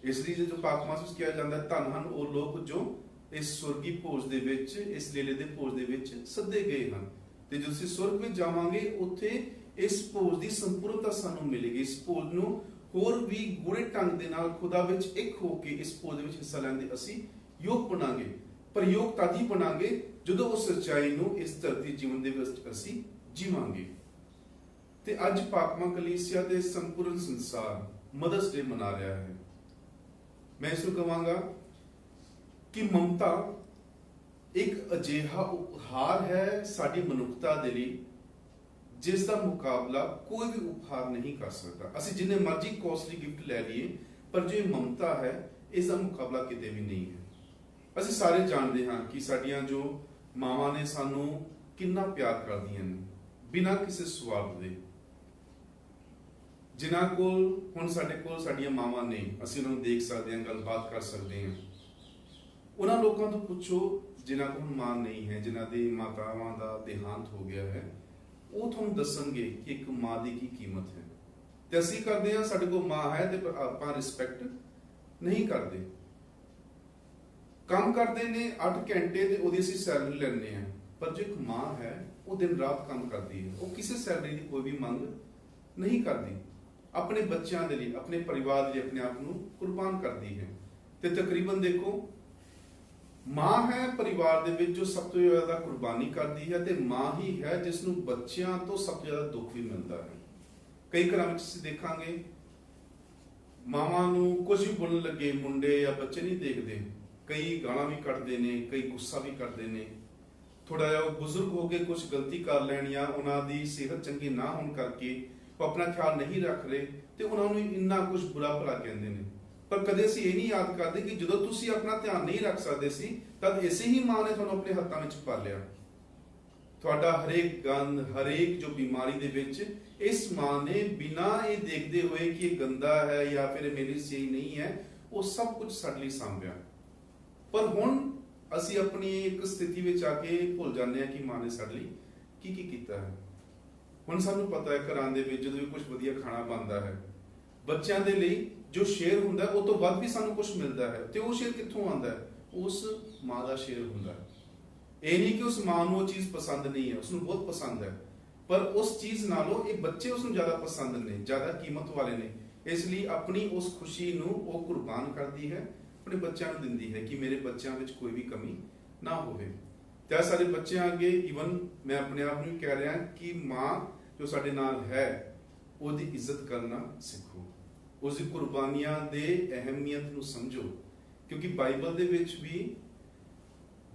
ਇਸ ਲਈ ਜੋ ਪਾਕਮਾਜ਼ ਵਿੱਚ ਕਿਹਾ ਜਾਂਦਾ ਹੈ, ਧੰਨ ਹਨ ਉਹ ਲੋਕ ਜੋ ਇਸ ਸਵਰਗੀ ਭੋਜ ਦੇ ਵਿੱਚ, ਇਸ ਲੀਲੇ ਦੇ ਭੋਜ ਦੇ ਵਿੱਚ ਸੱਦੇ ਗਏ ਹਨ। ਤੇ ਜਦੋਂ ਅਸੀਂ ਸਵਰਗ ਵਿੱਚ ਜਾਵਾਂਗੇ, ਉੱਥੇ ਇਸ ਭੋਜ ਦੀ ਸੰਪੂਰਨਤਾ ਸਾਨੂੰ ਮਿਲੇਗੀ। ਇਸ ਭੋਜ ਨੂੰ ਹੋਰ ਵੀ ਗੂੜੇ ਢੰਗ ਦੇ ਨਾਲ ਖੁਦਾ ਵਿੱਚ ਇੱਕ ਹੋ ਕੇ ਇਸ ਭੋਜ ਦੇ ਵਿੱਚ ਹਿੱਸਾ ਲੈਣ ਦੇ ਅਸੀਂ ਯੋਗ ਬਣਾਂਗੇ। ਪਰ ਯੋਗ ਤਦ ਹੀ ਬਣਾਂਗੇ ਜਦੋਂ ਉਸ ਸੱਚਾਈ ਨੂੰ ਇਸ ਧਰਤੀ ਜੀਵਨ ਦੇ ਵਿੱਚ ਅਸੀਂ ਜੀਵਾਂਗੇ। ਤੇ ਅੱਜ ਪਾਕਮਾ ਕਲੀਸਿਆ ਦੇ ਸੰਪੂਰਨ ਸੰਸਾਰ ਮਦਰਸ ਡੇ ਮਨਾ ਰਿਹਾ ਹੈ। ਮੈਂ ਇਸ ਨੂੰ ਕਹਾਂਗਾ ਕਿ ਮਮਤਾ ਇੱਕ ਅਜਿਹਾ ਉਪਹਾਰ ਹੈ ਸਾਡੀ ਮਨੁੱਖਤਾ ਦੇ ਲਈ, ਜਿਸ ਦਾ ਮੁਕਾਬਲਾ ਕੋਈ ਵੀ ਉਪਹਾਰ ਨਹੀਂ ਕਰ ਸਕਦਾ। ਅਸੀਂ ਜਿੰਨੇ ਮਰਜ਼ੀ ਕੋਸਟਲੀ ਗਿਫਟ ਲੈ ਲਈਏ, ਪਰ ਜੋ ਮਮਤਾ ਹੈ, ਇਸ ਦਾ ਮੁਕਾਬਲਾ ਕਿਤੇ ਵੀ ਨਹੀਂ ਹੈ। ਅਸੀਂ ਸਾਰੇ ਜਾਣਦੇ ਹਾਂ ਕਿ ਸਾਡੀਆਂ ਜੋ ਮਾਵਾਂ ਨੇ ਸਾਨੂੰ ਕਿੰਨਾ ਪਿਆਰ ਕਰਦੀਆਂ ਨੇ, ਬਿਨਾਂ ਕਿਸੇ ਸਵਾਰਥ ਦੇ। ਜਿਨ੍ਹਾਂ ਕੋਲ ਹੁਣ ਸਾਡੇ ਕੋਲ ਸਾਡੀਆਂ ਮਾਵਾਂ ਨੇ, ਅਸੀਂ ਉਹਨਾਂ ਨੂੰ ਦੇਖ ਸਕਦੇ ਹਾਂ, ਗੱਲਬਾਤ ਕਰ ਸਕਦੇ ਹਾਂ। ਉਹਨਾਂ ਲੋਕਾਂ ਤੋਂ ਪੁੱਛੋ ਜਿਨ੍ਹਾਂ ਕੋਲ ਮਾਂ ਨਹੀਂ ਹੈ, ਜਿਨ੍ਹਾਂ ਦੀ ਮਾਤਾਵਾਂ ਦਾ ਦੇਹਾਂਤ ਹੋ ਗਿਆ ਹੈ, ਉਹ ਤੁਹਾਨੂੰ ਦੱਸਣਗੇ ਕਿ ਇੱਕ ਮਾਂ ਦੀ ਕੀ ਕੀਮਤ ਹੈ। ਤੇ ਅਸੀਂ ਕਰਦੇ ਹਾਂ, ਸਾਡੇ ਕੋਲ ਮਾਂ ਹੈ ਤੇ ਆਪਾਂ ਰਿਸਪੈਕਟ ਨਹੀਂ ਕਰਦੇ। ਕੰਮ ਕਰਦੇ ਨੇ 8 ਘੰਟੇ ਤੇ ਉਹਦੀ ਅਸੀਂ ਸੈਲਰੀ ਲੈਂਦੇ ਹਾਂ, ਪਰ ਜੋ ਇੱਕ ਮਾਂ ਹੈ ਉਹ ਦਿਨ ਰਾਤ ਕੰਮ ਕਰਦੀ ਹੈ, ਉਹ ਕਿਸੇ ਸੈਲਰੀ ਦੀ ਕੋਈ ਵੀ ਮੰਗ ਨਹੀਂ ਕਰਦੀ। ਆਪਣੇ ਬੱਚਿਆਂ ਦੇ ਲਈ, ਆਪਣੇ ਪਰਿਵਾਰ ਦੇ ਲਈ ਆਪਣੇ ਆਪ ਨੂੰ ਕੁਰਬਾਨ ਕਰਦੀ ਹੈ। ਤੇ ਤਕਰੀਬਨ ਦੇਖੋ, ਮਾਂ ਹੈ ਪਰਿਵਾਰ ਦੇ ਵਿੱਚ ਜੋ ਸਭ ਤੋਂ ਜ਼ਿਆਦਾ ਕੁਰਬਾਨੀ ਕਰਦੀ ਹੈ, ਤੇ ਮਾਂ ਹੀ ਹੈ ਜਿਸ ਨੂੰ ਬੱਚਿਆਂ ਤੋਂ ਸਭ ਤੋਂ ਜ਼ਿਆਦਾ ਦੁੱਖ ਵੀ ਮਿਲਦਾ ਹੈ। ਕਈ ਘਰਾਂ ਵਿੱਚ ਅਸੀਂ ਦੇਖਾਂਗੇ, ਮਾਵਾਂ ਨੂੰ ਕੁਝ ਵੀ ਬੋਲਣ ਲੱਗੇ ਮੁੰਡੇ ਜਾਂ ਬੱਚੇ ਨਹੀਂ ਦੇਖਦੇ, ਕਈ ਗਾਲਾਂ ਵੀ ਕੱਢਦੇ ਨੇ, ਕਈ ਗੁੱਸਾ ਵੀ ਕਰਦੇ ਨੇ। ਥੋੜਾ ਜਿਹਾ ਬਜ਼ੁਰਗ ਹੋ ਕੇ ਕੁਝ ਗਲਤੀ ਕਰ ਲੈਣ ਜਾਂ ਉਹਨਾਂ ਦੀ ਸਿਹਤ ਚੰਗੀ ਨਾ ਹੋਣ ਕਰਕੇ ਉਹ ਆਪਣਾ ਖਿਆਲ ਨਹੀਂ ਰੱਖ ਰਹੇ ਤੇ ਉਹਨਾਂ ਨੂੰ ਇੰਨਾ ਕੁਝ ਬੁਰਾ ਭਲਾ ਕਹਿੰਦੇ ਨੇ। ਪਰ ਕਦੇ ਅਸੀਂ ਇਹ ਨਹੀਂ ਯਾਦ ਕਰਦੇ ਕਿ ਜਦੋਂ ਤੁਸੀਂ ਆਪਣਾ ਧਿਆਨ ਨਹੀਂ ਰੱਖ ਸਕਦੇ ਸੀ ਤਦ ਇਸੇ ਹੀ ਮਾਂ ਨੇ ਤੁਹਾਨੂੰ ਆਪਣੇ ਹੱਥਾਂ ਵਿੱਚ ਪਾਲਿਆ। ਤੁਹਾਡਾ ਹਰੇਕ ਗੰਦ, ਹਰੇਕ ਜੋ ਬਿਮਾਰੀ ਦੇ ਵਿੱਚ ਇਸ ਮਾਂ ਨੇ ਬਿਨਾਂ ਇਹ ਦੇਖਦੇ ਹੋਏ ਕਿ ਇਹ ਗੰਦਾ ਹੈ ਜਾਂ ਫਿਰ ਮੇਰੀ ਸਹੀ ਨਹੀਂ ਹੈ, ਉਹ ਸਭ ਕੁਝ ਸਾਡੇ ਲਈ ਸਾਂਭਿਆ। ਪਰ ਹੁਣ ਅਸੀਂ ਆਪਣੀ ਇੱਕ ਸਥਿਤੀ ਵਿੱਚ ਆ ਕੇ ਭੁੱਲ ਜਾਂਦੇ ਹਾਂ ਕਿ ਮਾਂ ਨੇ ਸਾਡੇ ਲਈ ਕੀ ਕੀ ਕੀਤਾ ਹੈ। ਹੁਣ ਸਾਨੂੰ ਪਤਾ ਹੈ ਘਰਾਂ ਦੇ ਵਿੱਚ ਜਦੋਂ ਵੀ ਕੁਝ ਵਧੀਆ ਖਾਣਾ ਬਣਦਾ ਹੈ, ਬੱਚਿਆਂ ਦੇ ਲਈ ਜੋ ਸ਼ੇਅਰ ਹੁੰਦਾ ਹੈ ਉਹ ਤੋਂ ਵੱਧ ਵੀ ਸਾਨੂੰ ਕੁਝ ਮਿਲਦਾ ਹੈ। ਤੇ ਉਹ ਸ਼ੇਅਰ ਕਿੱਥੋਂ ਆਉਂਦਾ ਹੈ? ਉਸ ਮਾਂ ਦਾ ਸ਼ੇਅਰ ਹੁੰਦਾ ਹੈ। ਇਹ ਨਹੀਂ ਕਿ ਉਸ ਮਾਂ ਨੂੰ ਉਹ ਚੀਜ਼ ਪਸੰਦ ਨਹੀਂ ਹੈ, ਉਸਨੂੰ ਬਹੁਤ ਪਸੰਦ ਹੈ, ਪਰ ਉਸ ਚੀਜ਼ ਨਾਲੋਂ ਇਹ ਬੱਚੇ ਉਸਨੂੰ ਜ਼ਿਆਦਾ ਪਸੰਦ ਨੇ, ਜ਼ਿਆਦਾ ਕੀਮਤ ਵਾਲੇ ਨੇ। ਇਸ ਲਈ ਆਪਣੀ ਉਸ ਖੁਸ਼ੀ ਨੂੰ ਉਹ ਕੁਰਬਾਨ ਕਰਦੀ ਹੈ, ਆਪਣੇ ਬੱਚਿਆਂ ਨੂੰ ਦਿੰਦੀ ਹੈ ਕਿ ਮੇਰੇ ਬੱਚਿਆਂ ਵਿੱਚ ਕੋਈ ਵੀ ਕਮੀ ਨਾ ਹੋਵੇ। ਤੇ ਸਾਰੇ ਬੱਚਿਆਂ ਅੱਗੇ ਈਵਨ ਮੈਂ ਆਪਣੇ ਆਪ ਨੂੰ ਕਹਿ ਰਿਹਾ ਕਿ ਮਾਂ ਜੋ ਸਾਡੇ ਨਾਲ ਹੈ ਉਹਦੀ ਇੱਜ਼ਤ ਕਰਨਾ ਸਿੱਖੋ, ਉਸ ਦੀ ਕੁਰਬਾਨੀਆਂ ਦੇ ਅਹਿਮੀਅਤ ਨੂੰ ਸਮਝੋ। ਕਿਉਂਕਿ ਬਾਈਬਲ ਦੇ ਵਿੱਚ ਵੀ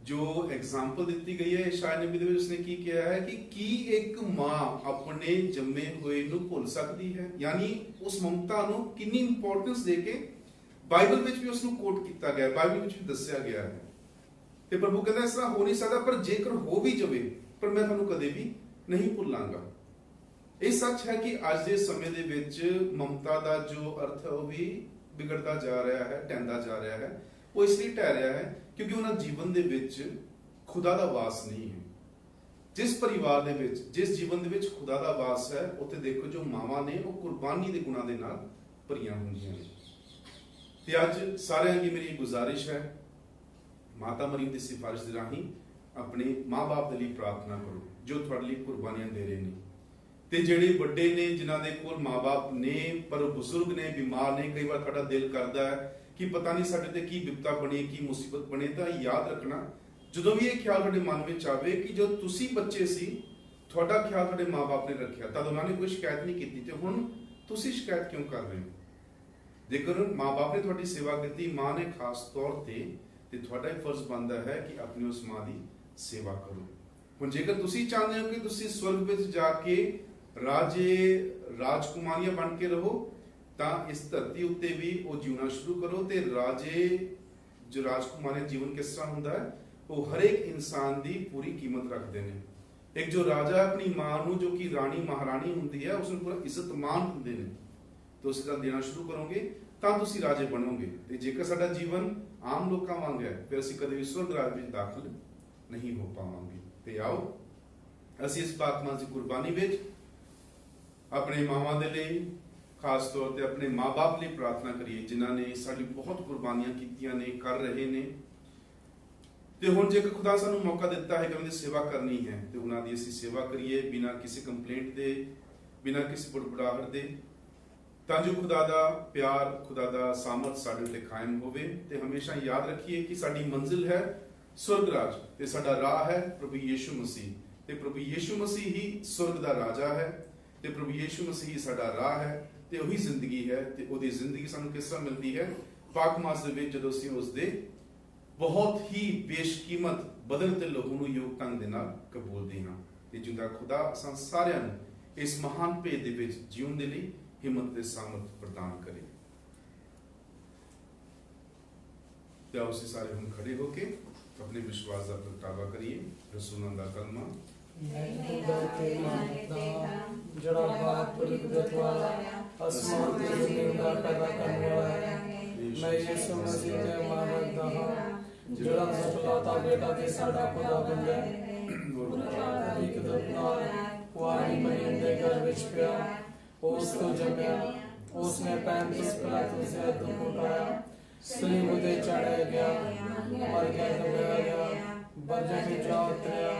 ਜੋ ਐਗਜ਼ਾਮਪਲ ਦਿੱਤੀ ਗਈ ਹੈ ਇਸ਼ਾਇਆ ਨਬੀ ਦੇ ਵਿੱਚ, ਉਸਨੇ ਕੀ ਕਿਹਾ ਹੈ ਕਿ ਕੀ ਇੱਕ ਮਾਂ ਆਪਣੇ ਜੰਮੇ ਹੋਏ ਨੂੰ ਭੁੱਲ ਸਕਦੀ ਹੈ? ਯਾਨੀ ਉਸ ਮਮਤਾ ਨੂੰ ਕਿੰਨੀ ਇੰਪੋਰਟੈਂਸ ਦੇ ਕੇ ਬਾਈਬਲ ਵਿੱਚ ਵੀ ਉਸ ਨੂੰ ਕੋਟ ਕੀਤਾ ਗਿਆ, ਬਾਈਬਲ ਵਿੱਚ ਵੀ ਦੱਸਿਆ ਗਿਆ ਹੈ। ਤੇ ਪ੍ਰਭੂ ਕਹਿੰਦਾ ਇਸ ਤਰ੍ਹਾਂ ਹੋ ਨਹੀਂ ਸਕਦਾ, ਪਰ ਜੇਕਰ ਹੋ ਵੀ ਜਾਵੇ ਪਰ ਮੈਂ ਤੁਹਾਨੂੰ ਕਦੇ ਵੀ ਨਹੀਂ ਭੁੱਲਾਂਗਾ। ਇਹ ਸੱਚ ਹੈ ਕਿ ਅੱਜ ਦੇ ਸਮੇਂ ਦੇ ਵਿੱਚ ਮਮਤਾ ਦਾ ਜੋ ਅਰਥ ਹੈ ਉਹ ਵੀ ਵਿਗੜਦਾ ਜਾ ਰਿਹਾ ਹੈ, ਢਹਿੰਦਾ ਜਾ ਰਿਹਾ ਹੈ। ਉਹ ਇਸ ਲਈ ਢਹਿ ਰਿਹਾ ਹੈ ਕਿਉਂਕਿ ਉਹਨਾਂ ਜੀਵਨ ਦੇ ਵਿੱਚ ਖੁਦਾ ਦਾ ਵਾਸ ਨਹੀਂ ਹੈ। ਜਿਸ ਪਰਿਵਾਰ ਦੇ ਵਿੱਚ, ਜਿਸ ਜੀਵਨ ਦੇ ਵਿੱਚ ਖੁਦਾ ਦਾ ਵਾਸ ਹੈ, ਉੱਥੇ ਦੇਖੋ ਜੋ ਮਾਵਾਂ ਨੇ ਉਹ ਕੁਰਬਾਨੀ ਦੇ ਗੁਣਾਂ ਦੇ ਨਾਲ ਭਰੀਆਂ ਹੁੰਦੀਆਂ ਨੇ। ਤੇ ਅੱਜ ਸਾਰਿਆਂ ਦੀ ਮੇਰੀ ਗੁਜ਼ਾਰਿਸ਼ ਹੈ, ਮਾਤਾ ਮਰੀਮ ਦੀ ਸਿਫਾਰਿਸ਼ ਦੇ ਰਾਹੀਂ ਆਪਣੇ ਮਾਂ-ਬਾਪ ਦੇ ਲਈ ਪ੍ਰਾਰਥਨਾ ਕਰੋ ਜੋ ਤੁਹਾਡੇ ਲਈ ਕੁਰਬਾਨੀਆਂ ਦੇ ਰਹੇ ਨੇ। ਤੇ ਜਿਹੜੇ ਵੱਡੇ ਨੇ ਜਿਨ੍ਹਾਂ ਦੇ ਕੋਲ ਮਾਂ-ਬਾਪ ਨੇ ਪਰ ਬਜ਼ੁਰਗ ਨੇ, ਬਿਮਾਰ ਨੇ, ਕਈ ਵਾਰ ਤੁਹਾਡਾ ਦਿਲ ਕਰਦਾ ਹੈ ਕਿ ਪਤਾ ਨਹੀਂ ਸਾਡੇ ਤੇ ਕੀ ਵਿਪਤਾ ਬਣੇ, ਕੀ ਮੁਸੀਬਤ ਬਣੇ, ਤਾਂ ਯਾਦ ਰੱਖਣਾ ਜਦੋਂ ਵੀ ਇਹ ਖਿਆਲ ਤੁਹਾਡੇ ਮਨ ਵਿੱਚ ਆਵੇ ਕਿ ਜੋ ਤੁਸੀਂ ਬੱਚੇ ਸੀ ਤੁਹਾਡਾ ਖਿਆਲ ਤੁਹਾਡੇ ਮਾਂ-ਬਾਪ ਨੇ ਰੱਖਿਆ, ਤਦ ਉਹਨਾਂ ਨੇ ਕੋਈ ਸ਼ਿਕਾਇਤ ਨਹੀਂ ਕੀਤੀ ਤੇ ਹੁਣ ਤੁਸੀਂ ਸ਼ਿਕਾਇਤ ਕਿਉਂ ਕਰ ਰਹੇ ਹੋ? ਜੇਕਰ ਮਾਂ-ਬਾਪ ਨੇ ਤੁਹਾਡੀ ਸੇਵਾ ਕੀਤੀ, ਮਾਂ ਨੇ ਖਾਸ ਤੌਰ ਤੇ ਤੁਹਾਡਾ ਇਹ ਫਰਜ਼ ਬਣਦਾ ਹੈ ਕਿ ਆਪਣੀ ਉਸ ਮਾਂ ਦੀ ਸੇਵਾ ਕਰੋ। ਹੁਣ ਜੇਕਰ ਤੁਸੀਂ ਚਾਹੁੰਦੇ ਹੋ ਕਿ ਤੁਸੀਂ ਸਵਰਗ ਵਿੱਚ ਜਾ ਕੇ ਰਾਜੇ ਰਾਜਕੁਮਾਰੀਆਂ ਬਣ ਕੇ ਰਹੋ, ਤਾਂ ਇਸ ਧਰਤੀ ਉੱਤੇ ਵੀ ਉਹ ਜਿਉਣਾ ਸ਼ੁਰੂ ਕਰੋ। ਤੇ ਰਾਜੇ ਜੋ ਰਾਜਕੁਮਾਰੀ ਜੀਵਨ ਕਿਸ ਤਰ੍ਹਾਂ ਹੁੰਦਾ ਹੈ, ਉਹ ਹਰੇਕ ਇਨਸਾਨ ਦੀ ਪੂਰੀ ਕੀਮਤ ਰੱਖਦੇ ਨੇ। ਇੱਕ ਜੋ ਰਾਜਾ ਆਪਣੀ ਮਾਂ ਨੂੰ, ਜੋ ਕਿ ਰਾਣੀ ਮਹਾਰਾਣੀ ਹੁੰਦੀ ਹੈ, ਉਸ ਨੂੰ ਪੂਰਾ ਇੱਜ਼ਤ ਮਾਣ ਦਿੰਦੇ ਨੇ। ਤੁਸੀਂ ਤਾਂ ਦੇਣਾ ਸ਼ੁਰੂ ਕਰੋਗੇ ਤਾਂ ਤੁਸੀਂ ਰਾਜੇ ਬਣੋਗੇ। ਤੇ ਜੇਕਰ ਸਾਡਾ ਜੀਵਨ ਆਮ ਲੋਕਾਂ ਵਾਂਗ ਹੈ ਫਿਰ ਅਸੀਂ ਕਦੇ ਵੀ ਸਵਰਗ ਰਾਜ ਵਿੱਚ ਦਾਖਲ ਨਹੀਂ ਹੋ ਪਾਵਾਂਗੇ। ਤੇ ਆਓ ਅਸੀਂ ਇਸ ਪਾਕ ਦੀ ਕੁਰਬਾਨੀ ਵਿੱਚ ਆਪਣੇ ਮਾਵਾਂ ਦੇ ਲਈ, ਖਾਸ ਤੌਰ ਤੇ ਆਪਣੇ ਮਾਂ-ਬਾਪ ਲਈ ਪ੍ਰਾਰਥਨਾ ਕਰੀਏ ਜਿਨ੍ਹਾਂ ਨੇ ਸਾਡੀ ਬਹੁਤ ਕੁਰਬਾਨੀਆਂ ਕੀਤੀਆਂ ਨੇ, ਕਰ ਰਹੇ ਨੇ। ਤੇ ਹੁਣ ਜੇਕਰ ਖੁਦਾ ਸਾਨੂੰ ਮੌਕਾ ਦਿੱਤਾ ਹੈ ਕਿ ਉਹਨਾਂ ਦੀ ਸੇਵਾ ਕਰਨੀ ਹੈ ਤੇ ਉਹਨਾਂ ਦੀ ਅਸੀਂ ਸੇਵਾ ਕਰੀਏ ਬਿਨਾਂ ਕਿਸੇ ਕੰਪਲੇਂਟ ਦੇ, ਬਿਨਾਂ ਕਿਸੇ ਬੁੜਬੁੜਾਹਟ ਦੇ, ਤਾਂ ਜੋ ਖੁਦਾ ਦਾ ਪਿਆਰ, ਖੁਦਾ ਦਾ ਸਾਮਰਥ ਸਾਡੇ ਉੱਤੇ ਕਾਇਮ ਹੋਵੇ। ਤੇ ਹਮੇਸ਼ਾ ਯਾਦ ਰੱਖੀਏ ਕਿ ਸਾਡੀ ਮੰਜ਼ਿਲ ਹੈ ਸਵਰਗ ਰਾਜ ਤੇ ਸਾਡਾ ਰਾਹ ਹੈ ਪ੍ਰਭੂ ਯੀਸ਼ੂ ਮਸੀਹ। ਤੇ ਪ੍ਰਭੂ ਯੀਸ਼ੂ ਮਸੀਹ ਹੀ ਸਵਰਗ ਦਾ ਰਾਜਾ ਹੈ ਤੇ ਪ੍ਰਭੂ ਯੀਸ਼ੂ ਮਸੀਹ ਹੀ ਸਾਡਾ ਰਾਹ ਹੈ ਤੇ ਉਹੀ ਜ਼ਿੰਦਗੀ ਹੈ। ਤੇ ਉਹਦੀ ਜ਼ਿੰਦਗੀ ਸਾਨੂੰ ਕਿਸ ਤਰ੍ਹਾਂ ਮਿਲਦੀ ਹੈ? ਪਾਕ ਮਾਸ ਦੇ ਵਿੱਚ ਜਦੋਂ ਅਸੀਂ ਉਸ ਦੇ ਬਹੁਤ ਹੀ ਬੇਸ਼ਕੀਮਤ ਬਦਨ ਤੇ ਲਹੂ ਨੂੰ ਯੋਗ ਢੰਗ ਦੇ ਨਾਲ ਕਬੂਲਦੇ ਹਾਂ। ਤੇ ਜਿੰਦਾ ਖੁਦਾ ਸਾਨੂੰ ਸਾਰਿਆਂ ਨੂੰ ਇਸ ਮਹਾਨ ਭੇਦ ਦੇ ਵਿੱਚ ਜੀਉਣ ਦੇ ਲਈ ਹਿੰਮਤ ਤੇ ਸਾਮਰਥ ਪ੍ਰਦਾਨ ਕਰੇ। ਤੇ ਆਓ ਅਸੀਂ ਸਾਰੇ ਹੁਣ ਖੜੇ ਹੋ ਕੇ ਆਪਣੇ ਵਿਸ਼ਵਾਸ ਦਾ ਪ੍ਰਗਟਾਵਾ ਕਰੀਏ। ਰਸੂਲਾਂ ਦਾ ਕਲਮਾ। ਜਿਹੜਾ ਬਾਪ ਪ੍ਰਗਟ ਵਾਲਾ ਅਸਮਾਨ ਤੇ ਜ਼ਮੀਨ ਦਾ ਪੈਦਾ ਕਰਨ ਵਾਲਾ ਹੈ, ਮੈਂ ਯਿਸੂ ਮਸੀਹ ਤੇ ਇਮਾਨ ਰੱਖਦਾ ਹਾਂ, ਜਿਹੜਾ ਮੁਕਲਾਤਾ ਬੇਟਾ ਤੇ ਸਾਡਾ ਖੁਦਾ ਬੰਦਾ ਇੱਕ ਦਰਨਾਰ ਕੁਆਰੀ ਮਰੀਮ ਦੇ ਘਰ ਵਿੱਚ ਪਿਆ, ਉਸ ਤੋਂ ਜੰਮਿਆ, ਉਸਨੇ 35 ਪਿਲਾਤੁਸ ਦੇ ਦੁੱਖ ਉਠਾਇਆ, ਸਲੀਬ ਉਤੇ ਚੜ੍ਹਾਇਆ ਗਿਆ, ਮਰ ਗਿਆ, ਦਬਾਇਆ ਗਿਆ, ਬਰਜੇ ਵਿੱਚ ਜਾ ਉਤਰਿਆ,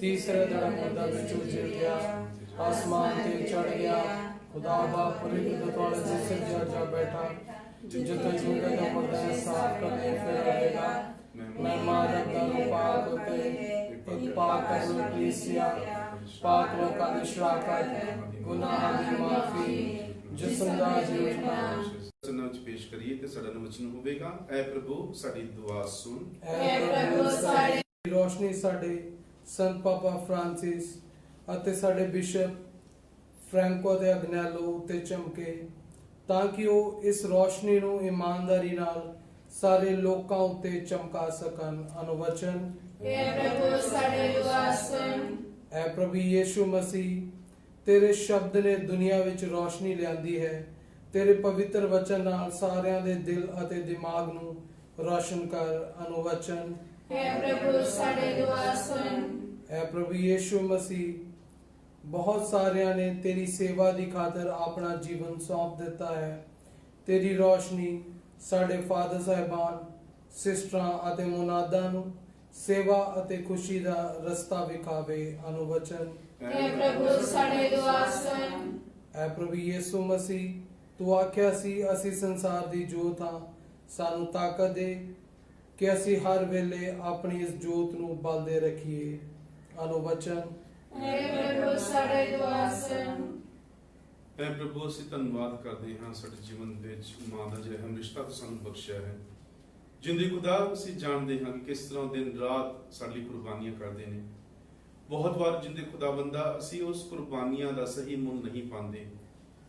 ਤੀਸਰੇ ਦਿਨ ਮੁਰਦਾ ਵਿੱਚ ਉਜੜ ਗਿਆ, ਆਸਮਾਨ ਤੇ ਚੜ ਗਿਆ, ਖੁਦਾ ਬਾਪ ਪ੍ਰਗਟ ਵਾਲੇ ਜਿਸ ਸਿਰ ਜਾ ਬੈਠਾ, ਜਿੱਥੇ ਜੂਦੇ ਦਾ ਮੁਰਦਾ ਸਾਫ਼ ਕਰਨੇ ਫਿਰ ਆਏਗਾ। मैं मानव धर्म पाक होते एक पाक कलीसिया पाक लोका दी शराकत गुनाह दी माफी जिस्म दा जीवना ਸਨਾਂ ਵਿੱਚ ਪੇਸ਼ ਕਰੀਏ ਤੇ ਸਾਡਾ ਵਚਨ ਹੋਵੇਗਾ। ਐ ਪ੍ਰਭੂ ਸਾਡੀ ਦੁਆ ਸੁਣ। ਐ ਪ੍ਰਭੂ ਸਾਡੀ ਰੋਸ਼ਨੀ ਸਾਡੇ ਸੰਤ ਪਾਪਾ ਫ੍ਰਾਂਸਿਸ ਅਤੇ ਸਾਡੇ ਬਿਸ਼ਪ ਫ੍ਰੈਂਕੋ ਦੇ ਅਗਨੈਲੋ ਉੱਤੇ ਚਮਕੇ, ਤਾਂ ਕਿ ਉਹ ਇਸ ਰੋਸ਼ਨੀ ਨੂੰ ਇਮਾਨਦਾਰੀ ਨਾਲ ਸਾਰੇ ਲੋਕਾਂ ਉੱਤੇ ਚਮਕਾ ਸਕਣ। ਅਨੁਵਚਨ। हे प्रभु साडे दुआ सुन। ਐ ਪ੍ਰਭੂ ਯੀਸ਼ੂ ਮਸੀਹ, ਤੇਰੇ ਸ਼ਬਦ ਨੇ ਦੁਨੀਆ ਵਿੱਚ ਰੋਸ਼ਨੀ ਲਿਆਂਦੀ ਹੈ। ਤੇਰੇ ਪਵਿੱਤਰ ਵਚਨ ਨਾਲ ਸਾਰਿਆਂ ਦੇ ਦਿਲ ਅਤੇ ਦਿਮਾਗ ਨੂੰ ਰੋਸ਼ਨ ਕਰ। ਅਨੁਵਚਨ। हे प्रभु साडे दुआ सुन। ਐ ਪ੍ਰਭੂ ਯੀਸ਼ੂ ਮਸੀਹ, ਬਹੁਤ ਸਾਰਿਆਂ ਨੇ ਤੇਰੀ ਸੇਵਾ ਦੀ ਖਾਤਰ ਆਪਣਾ ਜੀਵਨ ਸੌਂਪ ਦਿੱਤਾ ਹੈ। ਤੇਰੀ ਰੋਸ਼ਨੀ ਸਾਡੇ ਫਾਦਰ ਸਾਹਿਬਾਨ, ਸਿਸਟਰਾਂ ਅਤੇ ਮੁਨਾਦਾਂ ਨੂੰ ਸੇਵਾ ਅਤੇ ਖੁਸ਼ੀ ਦਾ ਰਸਤਾ ਵਿਖਾਵੇ। ਅਨੁਵਚਨ। हे प्रभु साडे दुआ सुन। ਐ ਪ੍ਰਭੂ ਯੀਸ਼ੂ ਮਸੀਹ, ਤੂੰ ਆਖਿਆ ਸੀ ਅਸੀਂ ਸੰਸਾਰ ਦੀ ਜੋਤ ਹਾਂ। ਸਾਨੂੰ ਤਾਕਤ ਦੇ ਕਿ ਅਸੀਂ ਹਰ ਵੇਲੇ ਆਪਣੀ ਇਸ ਜੋਤ ਨੂੰ ਬਲਦੇ ਰੱਖੀਏ। ਅਨੁਵਚਨ। हे प्रभु साडे दुआ सुन। ਐ ਪ੍ਰਭੂ ਅਸੀਂ ਧੰਨਵਾਦ ਕਰਦੇ ਹਾਂ ਸਾਡੇ ਜੀਵਨ ਵਿੱਚ ਮਾਂ ਦਾ ਜਿਹੜਾ ਰਿਸ਼ਤਾ ਤੂੰ ਸਾਨੂੰ ਬਖਸ਼ਿਆ ਹੈ। ਜਿੰਦੇ ਖੁਦਾ ਅਸੀਂ ਜਾਣਦੇ ਹਾਂ ਕਿ ਕਿਸ ਤਰ੍ਹਾਂ ਦਿਨ ਰਾਤ ਸਾਡੇ ਲਈ ਕੁਰਬਾਨੀਆਂ ਕਰਦੇ ਨੇ। ਬਹੁਤ ਵਾਰ ਜਿੰਦੇ ਖੁਦਾਵੰਦਾ ਅਸੀਂ ਉਸ ਕੁਰਬਾਨੀਆਂ ਦਾ ਸਹੀ ਮੁੱਲ ਨਹੀਂ ਪਾਉਂਦੇ।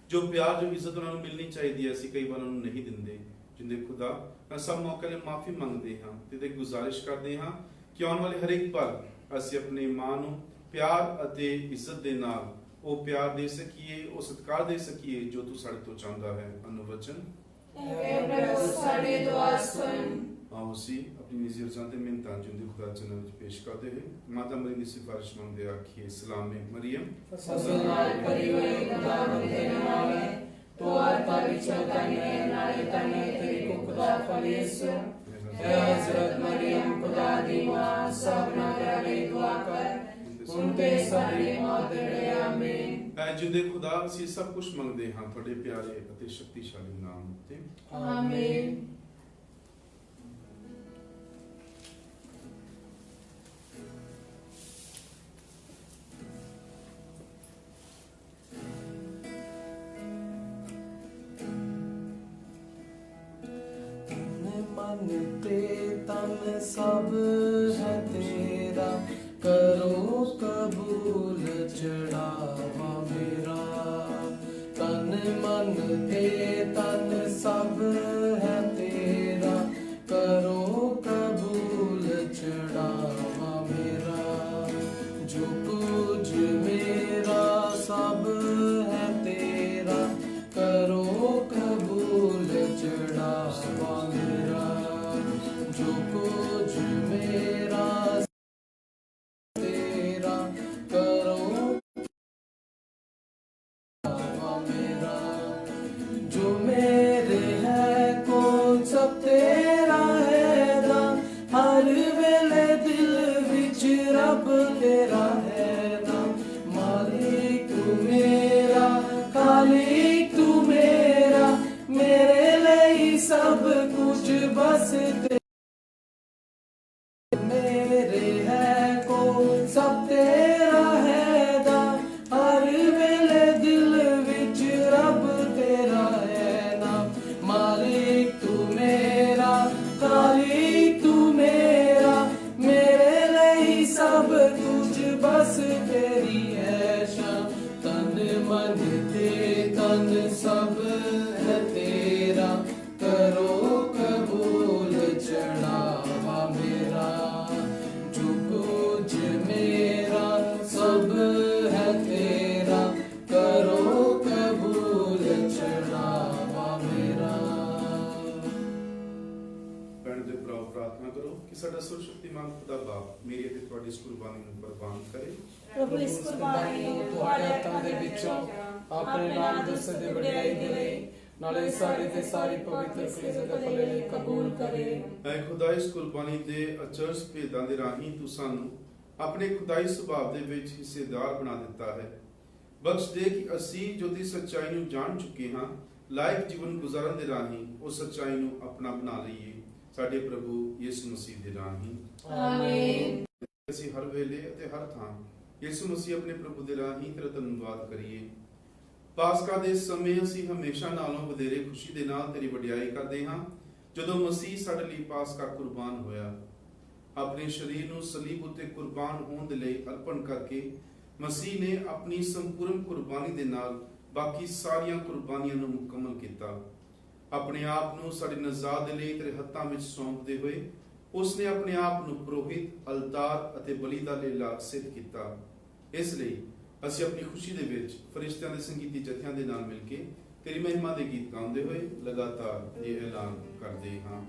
ਜੋ ਪਿਆਰ ਜੋ ਇੱਜ਼ਤ ਉਹਨਾਂ ਨੂੰ ਮਿਲਣੀ ਚਾਹੀਦੀ ਹੈ ਅਸੀਂ ਕਈ ਵਾਰ ਉਹਨਾਂ ਨੂੰ ਨਹੀਂ ਦਿੰਦੇ। ਜਿੰਦੇ ਖੁਦਾ ਮੈਂ ਸਭ ਮੌਕੇ ਲਈ ਮਾਫੀ ਮੰਗਦੇ ਹਾਂ ਤੇ ਗੁਜ਼ਾਰਿਸ਼ ਕਰਦੇ ਹਾਂ ਕਿ ਆਉਣ ਵਾਲੇ ਹਰੇਕ ਪਲ ਅਸੀਂ ਆਪਣੀ ਮਾਂ ਨੂੰ ਪਿਆਰ ਅਤੇ ਇੱਜ਼ਤ ਦੇ ਨਾਲ ਉਹ ਪਿਆਰ ਦੇ ਸਕੀਏ, ਉਹ ਸਤਿਕਾਰ ਦੇ ਸਕੀਏ ਜੋ ਤੂੰ ਸਾਡੇ ਤੋਂ ਚਾਹੁੰਦਾ ਹੈ। ਅਨੁਵਚਨ। हे प्रभु साडे दुआ सुन। ਆਓ ਅਸੀਂ ਆਪਣੀ ਨਿੱਜੀ ਰਜ਼ਾਂ ਤੇ ਮਿਹਨਤਾਂ ਜਿੰਦੇ ਖੁਦਾ ਚਰਨ ਵਿੱਚ ਪੇਸ਼ ਕਰਦੇ ਹੋਏ ਮਾਤਾ ਮਰੀਮ ਦੀ ਸਿਫਾਰਿਸ਼ ਮੰਗਦੇ ਆਖੀਏ। ਸਲਾਮੇ ਮਰੀਮ, ਫਜ਼ਲ ਨਾਲ ਭਰੀ ਹੋਈ ਖੁਦਾਵੰਦ ਦੇ ਨਾਲ ਹੈ, ਤੂੰ ਔਰਤਾਂ ਵਿੱਚੋਂ ਧन्य ਹੈ, ਨਾਲੇ ਧन्य ਹੈ ਤੇਰੀ ਕੁੱਖ ਦਾ ਫਲ ਯਿਸੂ। ਐ ਹਜ਼ਰਤ ਮਰੀਮ ਖੁਦਾ ਦੀ ਮਾਂ, ਸਭਨਾਂ ਦੇ ਲਈ ਦੁਆ ਕਰ, ਹੁਣ ਤੇ ਸਾਡੀ ਮੌਤ ਦੇ ਵੇਲੇ। ਆਮੀਨ। ਐ ਜਿੰਦੇ ਖੁਦਾ ਅਸੀਂ ਸਭ ਕੁਝ ਮੰਗਦੇ ਹਾਂ ਤੁਹਾਡੇ ਪਿਆਰੇ ਅਤੇ ਸ਼ਕਤੀਸ਼ਾਲੀ ਨਾਮ ਉੱਤੇ। आमीन। मन ते तन सब है तेरा, करो कबूल चढ़ावा मेरा। तन मन ते तन सब है तेरा, करो कबूल चढ़ावा मेरा। जो कुछ मेरा सब है तेरा, करो कबूल चढ़ावा मेरा। जो कुछ मेरा तेरा, करो चढ़ावा मेरा। जो मेरे है कौन सब तेरा है दान, हर वेले दिल विच रब तेरा है नाम। मालिक तू मेरा, खालिक तू मेरा, मेरे लिए सब कुछ बस मेरे है कौन सब तेरा है दान, हर वेले दिल विच रब तेरा है नाम। मालिक तू मेरा, खालिक तू मेरा, मेरे लिए सब कुछ बस तेरी है शान। तन मन ते तन सब है तेरा, करो कबूल चढ़ावा मेरा। जो कुछ मेरा सब है तेरा, करो कबूल चढ़ावा मेरा। ਭੈਣ ਦੇ ਭਰਾਓ ਪ੍ਰਾਰਥਨਾ ਕਰੋ ਕਿ ਸਾਡਾ ਸਰਵਸ਼ਕਤੀਮਾਨ ਖੁਦਾ ਬਾਪ ਮੇਰੀ ਅਤੇ ਤੁਹਾਡੀ ਇਸ ਕੁਰਬਾਨੀ ਨੂੰ ਕੁਰਬਾਨ ਕਰੇ। ਪ੍ਰਭੂ ਇਸ ਕੁਰਬਾਨੀ ਨੂੰ ਤੁਹਾਡੇ ਹੱਥਾਂ ਦੇ ਵਿੱਚੋਂ ਆਪਣੇ ਨਾਮ ਦੇ ਸਦੇ ਵਡਿਆਈ ਦੇਵੇ, ਨਾਲੇ ਸਾਡੇ ਤੇ ਸਾਰੀ ਪਵਿੱਤਰ ਕਲੀਸਿਆ ਦੇ ਭਲੇ ਲਈ ਕਬੂਲ ਕਰੇ। ਐ ਖੁਦਾ ਇਸ ਕੁਰਬਾਨੀ ਦੇ ਅਚਰਜ ਭੇਦਾਂ ਦੇ ਰਾਹੀਂ ਤੂੰ ਸਾਨੂੰ ਆਪਣੇ ਖੁਦਾਈ ਸੁਭਾਅ ਦੇ ਵਿੱਚ ਹਿੱਸੇਦਾਰ ਬਣਾ ਦਿੱਤਾ ਹੈ। ਬਖਸ਼ ਦੇ ਕਿ ਅਸੀਂ ਜੋ ਦੀ ਸੱਚਾਈ ਨੂੰ ਜਾਣ ਚੁੱਕੇ ਹਾਂ, ਲਾਇਕ ਜੀਵਨ ਗੁਜ਼ਾਰਨ ਦੇ ਰਾਹੀਂ ਉਹ ਸੱਚਾਈ ਨੂੰ ਆਪਣਾ ਬਣਾ ਲਈਏ। ਸਾਡੇ ਪ੍ਰਭੂ ਯਿਸੂ ਮਸੀਹ ਦੇ ਰਾਹੀਂ ਆਮੀਨ। ਅਸੀਂ ਹਰ ਵੇਲੇ ਅਤੇ ਹਰ ਥਾਂ ਯਿਸੂ ਮਸੀਹ ਆਪਣੇ ਪ੍ਰਭੂ ਦੇ ਰਾਹੀਂ ਤੇਰਾ ਧੰਨਵਾਦ ਕਰੀਏ। ਪਾਸਕਾ ਦੇ ਸਮੇਂ ਅਸੀਂ ਹਮੇਸ਼ਾ ਨਾਲੋਂ ਵਧੇਰੇ ਖੁਸ਼ੀ ਦੇ ਨਾਲ ਤੇਰੀ ਵਡਿਆਈ ਕਰਦੇ ਹਾਂ ਜਦੋਂ ਮਸੀਹ ਸਾਡੇ ਲਈ ਪਾਸਕਾ ਕੁਰਬਾਨ ਹੋਇਆ। ਆਪਣੇ ਸਰੀਰ ਨੂੰ ਸਲੀਬ ਉੱਤੇ ਕੁਰਬਾਨ ਹੋਣ ਦੇ ਲਈ ਅਰਪਣ ਕਰਕੇ ਮਸੀਹ ਨੇ ਆਪਣੀ ਸੰਪੂਰਨ ਕੁਰਬਾਨੀ ਦੇ ਨਾਲ ਬਾਕੀ ਸਾਰੀਆਂ ਕੁਰਬਾਨੀਆਂ ਨੂੰ ਮੁਕੰਮਲ ਕੀਤਾ। ਆਪਣੇ ਆਪ ਨੂੰ ਸਾਡੇ ਨਜਾਤ ਦੇ ਲਈ ਤੇਰੇ ਹੱਥਾਂ ਵਿੱਚ ਸੌਂਪਦੇ ਹੋਏ ਉਸਨੇ ਆਪਣੇ ਆਪ ਨੂੰ ਪੁਰੋਹਿਤ, ਅਲਤਾਰ ਅਤੇ ਬਲੀ ਦਾ ਲੇਲਾ ਸਿੱਧ ਕੀਤਾ। ਇਸ ਲਈ ਅਸੀਂ ਆਪਣੀ ਖੁਸ਼ੀ ਦੇ ਵਿੱਚ ਫਰਿਸ਼ਤਿਆਂ ਦੇ ਸੰਗੀਤੀ ਜਥਿਆਂ ਦੇ ਨਾਲ ਮਿਲ ਕੇ ਤੇਰੀ ਮਹਿਮਾ ਦੇ ਗੀਤ ਗਾਉਂਦੇ ਹੋਏ ਲਗਾਤਾਰ ਇਹ ਐਲਾਨ ਕਰਦੇ ਹਾਂ।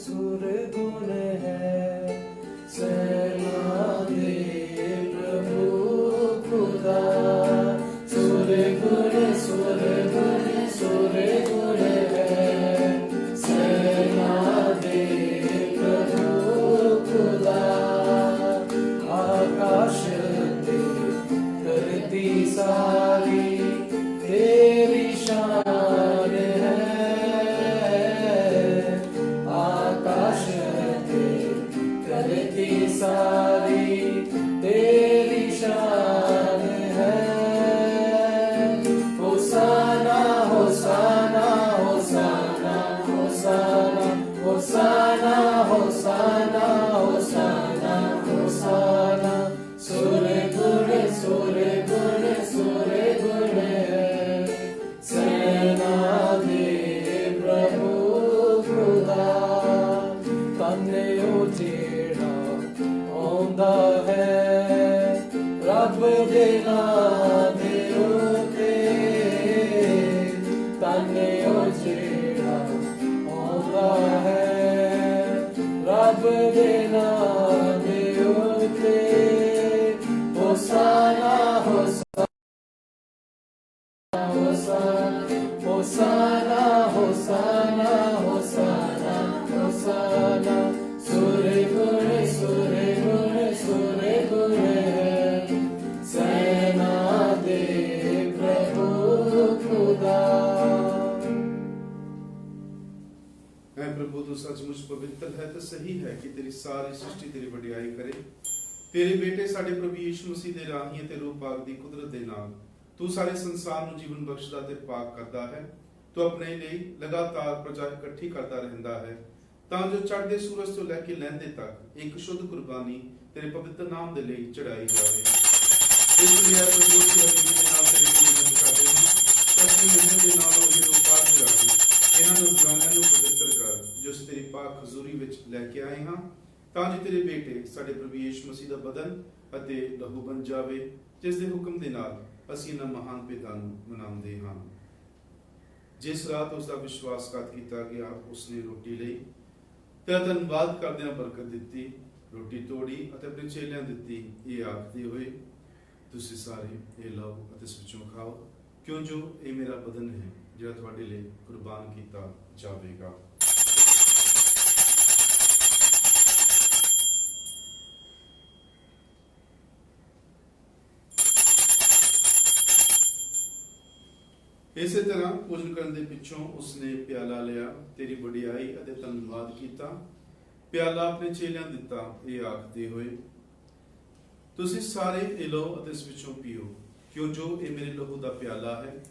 सुर गुण है सेना दे प्रभु खुदा। सुर गुण है सेना दे प्रभु खुदा। आकाश ते धरती सारी तेरी शान है। आकाश ते धरती सारी तेरी शान है। होसाना होसाना होसाना होसाना होसाना होसाना होसाना होसाना। सुर गुण है सेना दे प्रभु खुदा। तन्ने ओ जेड़ा आंदा है रब दे नाम दे उते। तन्ने ओ जेड़ा आंदा है रब दे नाम दे उते। होसाना होसाना होसाना होसाना होसाना होसाना। सुर गुण है सेना दे प्रभु खुदा। ऐ प्रभु तू सचमुच पवित्र है तो सही है कि तेरी सारी सृष्टि तेरी वडियाई करे। तेरे बेटे ਸਾਡੇ ਪ੍ਰਭੂ ਯੀਸ਼ੂ ਮਸੀਹ ਦੇ ਰਾਹੀਂ ਤੇ ਰੂਹ ਪਾਕ ਦੀ ਕੁਦਰਤ ਦੇ ਨਾਲ ਤੂੰ ਸਾਰੇ ਸੰਸਾਰ ਨੂੰ ਜੀਵਨ ਬਖਸ਼ਦਾ ਤੇ ਪਾਕ ਕਰਦਾ ਹੈ। ਤੂੰ ਆਪਣੇ ਲਈ ਲਗਾਤਾਰ ਪ੍ਰਜਾ ਇਕੱਠੀ ਕਰਦਾ ਰਹਿੰਦਾ ਹੈ ਤਾਂ ਜੋ ਚੜ੍ਹਦੇ ਸੂਰਜ ਤੋਂ ਲੈ ਕੇ ਲਹਿੰਦੇ ਤੱਕ ਇੱਕ ਸ਼ੁੱਧ ਕੁਰਬਾਨੀ ਤੇਰੇ ਪਵਿੱਤਰ ਨਾਮ ਦੇ ਲਈ ਚੜਾਈ ਜਾਵੇ। ਇਸ ਲਈ ਪ੍ਰਭੂ ਦੀ ਹਜ਼ੂਰੀ ਦੇ ਨਾਲ ਤੇਰੀ ਖਿਦਮਤ ਕਰਦੇ ਹਾਂ ਤਾਂ ਅਸੀਂ ਮਿਹਨਤ ਦੇ ਨਾਲ ਉਹਦੀ ਰੂਹ ਪਾਕ ਦੀ ਰਾਹੀਂ ਇਹਨਾਂ ਨੂੰ ਬੁਲਾਰਿਆਂ ਨੂੰ ਪਵਿੱਤਰ ਕਰ ਜੋ ਅਸੀਂ ਤੇਰੀ ਪਾਕ ਹਜ਼ੂਰੀ ਵਿੱਚ ਲੈ ਕੇ ਆਏ ਹਾਂ ਤਾਂ ਜੋ ਤੇਰੇ ਬੇਟੇ ਸਾਡੇ ਪ੍ਰਭੂ ਯੀਸ਼ੂ ਮਸੀਹ ਦਾ ਬਦਨ ਅਤੇ ਲਹੂ ਬਣ ਜਾਵੇ ਜਿਸ ਦੇ ਹੁਕਮ ਦੇ ਨਾਲ ਅਸੀਂ ਇਹਨਾਂ ਮਹਾਨ ਪਿਤਾ ਨੂੰ ਮਨਾਉਂਦੇ ਹਾਂ। ਜਿਸ ਰਾਤ ਉਸ ਦਾ ਵਿਸ਼ਵਾਸਘਾਤ ਕੀਤਾ ਗਿਆ ਉਸਨੇ ਰੋਟੀ ਲਈ ਤੇਰਾ ਧੰਨਵਾਦ ਕਰਦਿਆਂ ਬਰਕਤ ਦਿੱਤੀ, ਰੋਟੀ ਤੋੜੀ ਅਤੇ ਆਪਣੇ ਚੇਲਿਆਂ ਦਿੱਤੀ, ਇਹ ਆਖਦੇ ਹੋਏ ਤੁਸੀਂ ਸਾਰੇ ਇਹ ਲਓ ਅਤੇ ਇਸ ਵਿੱਚੋਂ ਖਾਓ ਕਿਉਂ ਜੋ ਇਹ ਮੇਰਾ ਬਦਨ ਹੈ ਜਿਹੜਾ ਤੁਹਾਡੇ ਲਈ ਕੁਰਬਾਨ ਕੀਤਾ ਜਾਵੇਗਾ। ਇਸੇ ਤਰ੍ਹਾਂ ਭੋਜਨ ਕਰਨ ਦੇ ਪਿੱਛੋਂ ਉਸਨੇ ਪਿਆਲਾ ਲਿਆ, ਤੇਰੀ ਵਡਿਆਈ ਅਤੇ ਧੰਨਵਾਦ ਕੀਤਾ, ਪਿਆਲਾ ਆਪਣੇ ਚੇਲਿਆਂ ਦਿੱਤਾ, ਇਹ ਆਖਦੇ ਹੋਏ ਤੁਸੀਂ ਸਾਰੇ ਇਹ ਲਓ ਅਤੇ ਇਸ ਵਿੱਚੋਂ ਪੀਓ ਕਿਉਂ ਜੋ ਇਹ ਮੇਰੇ ਲਹੂ ਦਾ ਪਿਆਲਾ ਹੈ,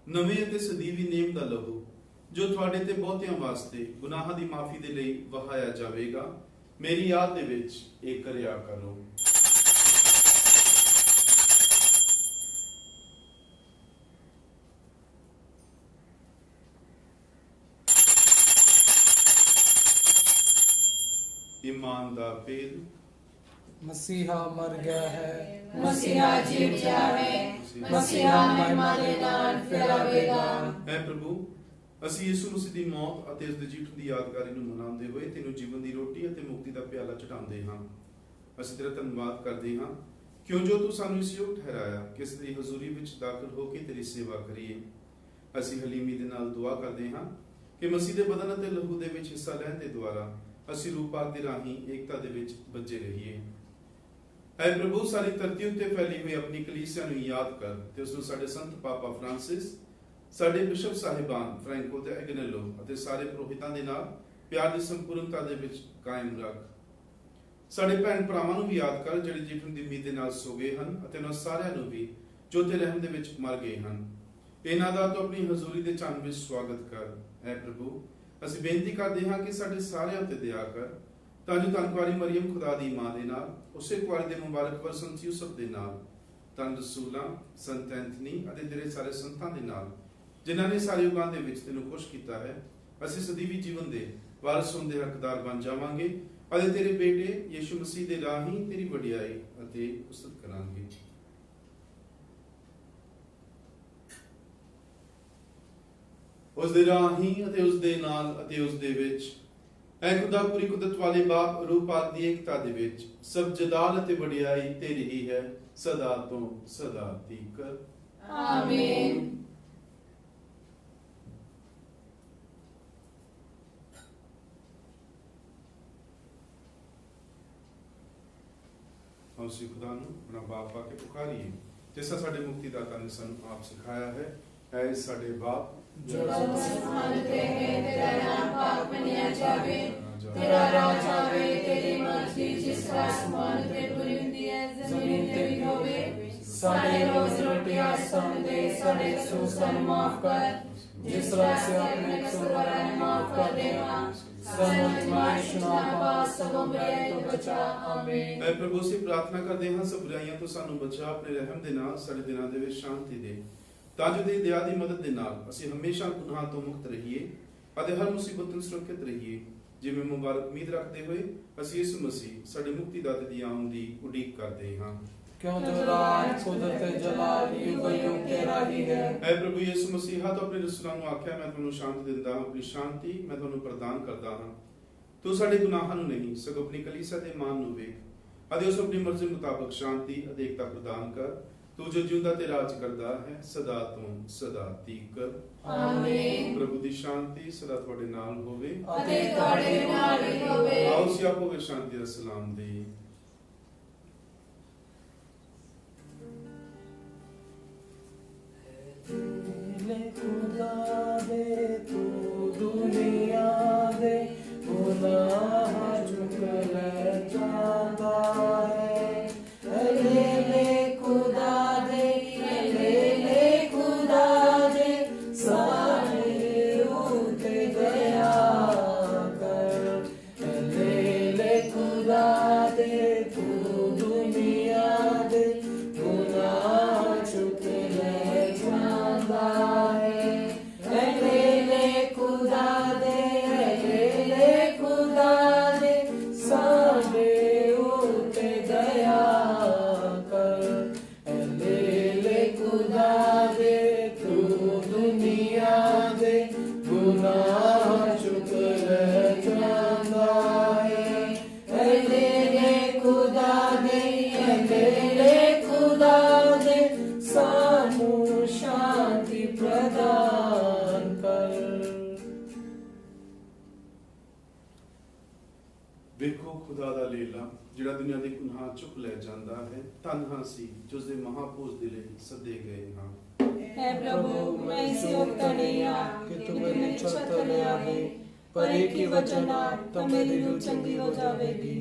ਨਵੇਂ ਅਤੇ ਸਦੀਵੀ ਨੇਮ ਦਾ ਲਹੂ ਜੋ ਤੁਹਾਡੇ ਤੇ ਬਹੁਤਿਆਂ ਵਾਸਤੇ ਗੁਨਾਹਾਂ ਦੀ ਮਾਫੀ ਦੇ ਲਈ ਵਹਾਇਆ ਜਾਵੇਗਾ। ਮੇਰੀ ਯਾਦ ਦੇ ਵਿੱਚ ਇਹ ਕਰਿਆ ਕਰੋ। ईमान दा भेद मसीहा मर गया है, मसीहा जीव जावे, मसीहा महिमा दे नाल फैलावेगा। है प्रभु ਅਸੀਂ ਯਿਸੂ ਮਸੀਹ ਦੀ ਮੌਤ ਅਤੇ ਉਸ ਦੇ ਜੀਵਨ ਦੀ ਯਾਦਗਾਰੀ ਨੂੰ ਮਨਾਉਂਦੇ ਹੋਏ ਤੈਨੂੰ ਜੀਵਨ ਦੀ ਰੋਟੀ ਅਤੇ ਮੁਕਤੀ ਦਾ ਪਿਆਲਾ ਚੜਾਉਂਦੇ ਹਾਂ। ਅਸੀਂ ਤੇਰਾ ਧੰਨਵਾਦ ਕਰਦੇ ਹਾਂ ਕਿਉਂ ਜੋ ਤੂੰ ਸਾਨੂੰ ਇਸ ਯੋਗ ਠਹਿਰਾਇਆ ਕਿ ਇਸ ਦੀ ਹਜ਼ੂਰੀ ਵਿੱਚ ਦਾਖਲ ਹੋ ਕੇ ਤੇਰੀ ਸੇਵਾ ਕਰੀਏ। ਅਸੀਂ ਹਲੀਮੀ ਦੇ ਨਾਲ ਦੁਆ ਕਰਦੇ ਹਾਂ ਕਿ ਮਸੀਹ ਦੇ ਬਦਨ ਅਤੇ ਲਹੂ ਦੇ ਵਿੱਚ ਹਿੱਸਾ ਲੈਣ ਦੇ ਦੁਆਰਾ ਅਸੀਂ ਰੂਹ ਪਾਕ ਦੇ ਰਾਹੀਂ ਏਕਤਾ ਦੇ ਵਿੱਚ ਬੱਝੇ ਰਹੀਏ। ਐ ਪ੍ਰਭੂ ਸਾਰੀ ਧਰਤੀ ਉੱਤੇ ਫੈਲੀ ਹੋਈ ਆਪਣੀ ਕਲੀਸਿਆ ਨੂੰ ਯਾਦ ਕਰ ਤੇ ਉਸ ਨੂੰ ਸਾਡੇ ਸੰਤ ਪਾਪਾ ਫਰਾਂਸਿਸ, ਸਾਡੇ ਬਿਸ਼ਪ ਸਾਹਿਬਾਨ ਫ੍ਰੈਂਕੋ ਤੇ ਐਗਨੇਲੋ ਅਤੇ ਸਾਰੇ ਪੁਰੋਹਿਤਾਂ ਦੇ ਨਾਲ ਪਿਆਰ ਦੀ ਸੰਪੂਰਨਤਾ ਦੇ ਵਿੱਚ ਕਾਇਮ ਰੱਖ। ਸਾਡੇ ਭੈਣ ਭਰਾਵਾਂ ਨੂੰ ਵੀ ਯਾਦ ਕਰ ਜਿਹੜੇ ਜੀਵਨ ਦੀ ਉਮੀਦ ਦੇ ਨਾਲ ਸੋ ਗਏ ਹਨ ਅਤੇ ਉਹਨਾਂ ਸਾਰਿਆਂ ਨੂੰ ਵੀ ਜੋ ਤੇਰੇ ਰਹਿਮ ਦੇ ਵਿੱਚ ਮਰ ਗਏ ਹਨ। ਇਹਨਾਂ ਦਾ ਤੂੰ ਆਪਣੀ ਹਜ਼ੂਰੀ ਦੇ ਚੰਨ ਵਿੱਚ ਸਵਾਗਤ ਕਰ। ਐ ਪ੍ਰਭੂ ਅਸੀਂ ਬੇਨਤੀ ਕਰਦੇ ਹਾਂ ਕਿ ਸਾਡੇ ਸਾਰਿਆਂ ਤੇ ਦਇਆ ਕਰ, ਤਾਂ ਜੋ ਧੰਨ ਕੁਆਰੀ ਮਰੀਮ ਖੁਦਾ ਦੀ ਮਾਂ ਦੇ ਨਾਲ, ਉਸੇ ਕੁਆਰੀ ਦੇ ਮੁਬਾਰਕ ਵਰ ਸੰਤ ਯੂਸਫ ਦੇ ਨਾਲ, ਧੰਨ ਰਸੂਲਾਂ, ਸੰਤ ਐਂਥਨੀ ਅਤੇ ਤੇਰੇ ਸਾਰੇ ਸੰਤਾਂ ਦੇ ਨਾਲ, ਜਿਨ੍ਹਾਂ ਨੇ ਸਾਰੇ ਯੁਗਾਂ ਦੇ ਵਿੱਚ ਤੈਨੂੰ ਖੁਸ਼ ਕੀਤਾ ਹੈ, ਅਸੀਂ ਸਦੀਵੀ ਜੀਵਨ ਦੇ ਵਾਰਸ ਹੋਣ ਦੇ ਹੱਕਦਾਰ ਬਣ ਜਾਵਾਂਗੇ ਅਤੇ ਤੇਰੇ ਬੇਟੇ ਯਿਸੂ ਮਸੀਹ ਦੇ ਰਾਹੀਂ ਤੇਰੀ ਵਡਿਆਈ ਅਤੇ ਉਸਤਤ ਕਰਾਂਗੇ। ਉਸ ਦੇ ਰਾਹੀਂ ਅਤੇ ਉਸ ਦੇ ਨਾਲ ਅਤੇ ਉਸ ਦੇ ਵਿੱਚ ਐ ਖੁਦਾ ਪੂਰੀ ਕੁਦਰਤ ਵਾਲੇ ਬਾਪ ਰੂਪਾਤ ਦੀ ਏਕਤਾ ਦੇ ਵਿੱਚ ਸਭ ਜਲਾਲ ਅਤੇ ਵਡਿਆਈ ਤੇਰੀ ਹੀ ਹੈ, ਸਦਾ ਤੋਂ ਸਦਾ ਤੀਕ। ਆਮੀਨ। ਅਸੀਂ ਖੁਦਾ ਨੂੰ ਆਪਣਾ ਬਾਪ ਪਾ ਕੇ ਪੁਕਾਰੀਏ, ਜਿਸ ਤਰ੍ਹਾਂ ਸਾਡੇ ਮੁਕਤੀਦਾਤਾ ਨੇ ਸਾਨੂੰ ਆਪ ਸਿਖਾਇਆ ਹੈ। ਐ ਸਾਡੇ ਬਾਪ ਜੋ ਅਸਮਾਨ ਤੇ ਹੈ, ਤੇਰਾ ਨਾਮ ਪਾਕ ਮੰਨਿਆ ਜਾਵੇ, ਤੇਰਾ ਰਾਜ ਆਵੇ, ਤੇਰੀ ਮਰਜ਼ੀ ਜਿਸ ਤਰ੍ਹਾਂ ਅਸਮਾਨ ਤੇ ਪੂਰੀ ਹੁੰਦੀ ਹੈ ਜ਼ਮੀਨ ਤੇ ਵੀ ਹੋਵੇ। ਸਾਡੇ ਰੋਜ਼ ਰੋਟੀ ਅੱਜ ਸਾਨੂੰ ਦੇ, ਸਾਡੇ ਕਸੂਰ ਸਾਨੂੰ ਮਾਫ ਕਰ, ਜਿਸ ਤਰ੍ਹਾਂ ਅਸੀਂ ਆਪਣੇ ਕਸੂਰਵਾਰਾਂ ਨੂੰ ਮਾਫ ਕਰਦੇ ਹਾਂ। ਸਾਨੂੰ ਅਜ਼ਮਾਇਸ਼ ਨਾ ਪਾ, ਸਗੋਂ ਬੁਰਾਈ ਤੋਂ ਬਚਾ। ਆਮੀਨ। ਐ ਪ੍ਰਭੂ ਅਸੀਂ ਪ੍ਰਾਰਥਨਾ ਕਰਦੇ ਹਾਂ, ਸਭ ਬੁਰਾਈਆਂ ਤੋਂ ਸਾਨੂੰ ਬਚਾ, ਆਪਣੇ ਰਹਿਮ ਦੇ ਨਾਲ ਸਾਡੇ ਦਿਨਾਂ ਦੇ ਵਿੱਚ ਸ਼ਾਂਤੀ ਦੇ, ਤਾਂ ਜੋ ਤੇਰੀ ਦਇਆ ਦੀ ਮਦਦ ਦੇ ਨਾਲ ਅਸੀਂ ਹਮੇਸ਼ਾ ਗੁਨਾਹ ਤੋਂ ਮੁਕਤ ਰਹੀਏ ਅਤੇ ਹਰ ਮੁਸੀਬਤ ਤੋਂ ਸੁਰੱਖਿਅਤ ਰਹੀਏ। ਜਿਵੇਂ ਮੁਬਾਰਕ ਉਮੀਦ ਰੱਖਦੇ ਹੋਏ ਅਸੀਂ ਇਸ ਮਸੀਹ ਸਾਡੇ ਮੁਕਤੀਦਾਤਾ ਦੀ ਆਮਦ ਦੀ ਉਡੀਕ ਕਰਦੇ ਹਾਂ। क्यों जो राज कुदरत जलाल युग युग तेरा ही है। ऐ प्रभु यीशु मसीहा तो अपने रसूलां ਨੂੰ ਆਖਿਆ, ਮੈਂ ਤੁਹਾਨੂੰ ਸ਼ਾਂਤੀ ਦਿੰਦਾ ਹਾਂ, ਆਪਣੀ ਸ਼ਾਂਤੀ ਮੈਂ ਤੁਹਾਨੂੰ ਪ੍ਰਦਾਨ ਕਰਦਾ ਹਾਂ। ਤੂੰ ਸਾਡੇ ਗੁਨਾਹਾਂ ਨੂੰ ਨਹੀਂ, ਸਗੋਂ ਆਪਣੀ ਕਲੀਸਿਆ ਦੇ ਮਾਨ ਨੂੰ ਵੇਖ ਅਤੇ ਉਸ ਆਪਣੀ ਮਰਜ਼ੀ ਮੁਤਾਬਕ ਸ਼ਾਂਤੀ ਅਤੇ ਏਕਤਾ ਪ੍ਰਦਾਨ ਕਰ। ਤੂੰ ਜੋ ਜਿਉਂਦਾ ਤੇ ਰਾਜ ਕਰਦਾ ਹੈ, ਸਦਾ ਤੋਂ ਸਦਾ ਤੀਕ। ਆਮੀਨ। ਪ੍ਰਭੂ ਦੀ ਸ਼ਾਂਤੀ ਸਦਾ ਤੁਹਾਡੇ ਨਾਲ ਹੋਵੇ ਅਤੇ ਤੁਹਾਡੇ ਨਾਲ ਵੀ ਹੋਵੇ। ਆਓ ਅਸੀਂ ਆਪੋ ਵਿੱਚ ਸ਼ਾਂਤੀ ਦਾ ਸਲਾਮ ਦੇਈਏ। खुदा दे तू दुनिया दे, गुनाह झुक जाता है। ले खुदा दे, ले खुदा दे, सारे उते दया कर। ले खुदा दे तू दुनिया दे, गुनाह झुक जाता है। ले खुदा दे, सारे उते दया कर। ले खुदा दे तू दुनिया दे, गुनाह चुक जाता है। ले खुदा दे, सानू शांति प्रदान कर। ਵੇਖੋ ਖੁਦਾ ਦਾ ਲੀਲਾ ਜਿਹੜਾ ਦੁਨੀਆ ਦੇ ਗੁਨਾਹ ਚੁੱਕ ਲੈ ਜਾਂਦਾ ਹੈ। ਧੰਨ ਹਾਂ ਅਸੀਂ ਜੋ ਉਸ ਦੇ ਮਹਾਪੋਜ ਦੇ ਲਈ ਸੱਦੇ ਗਏ ਹਾਂ। हे प्रभु, मैं इस योग्य नहीं हाँ कि तू मेरी छत ले आवे, पर एक ही वचन आ तो मेरी रूह चंगी हो जावेगी।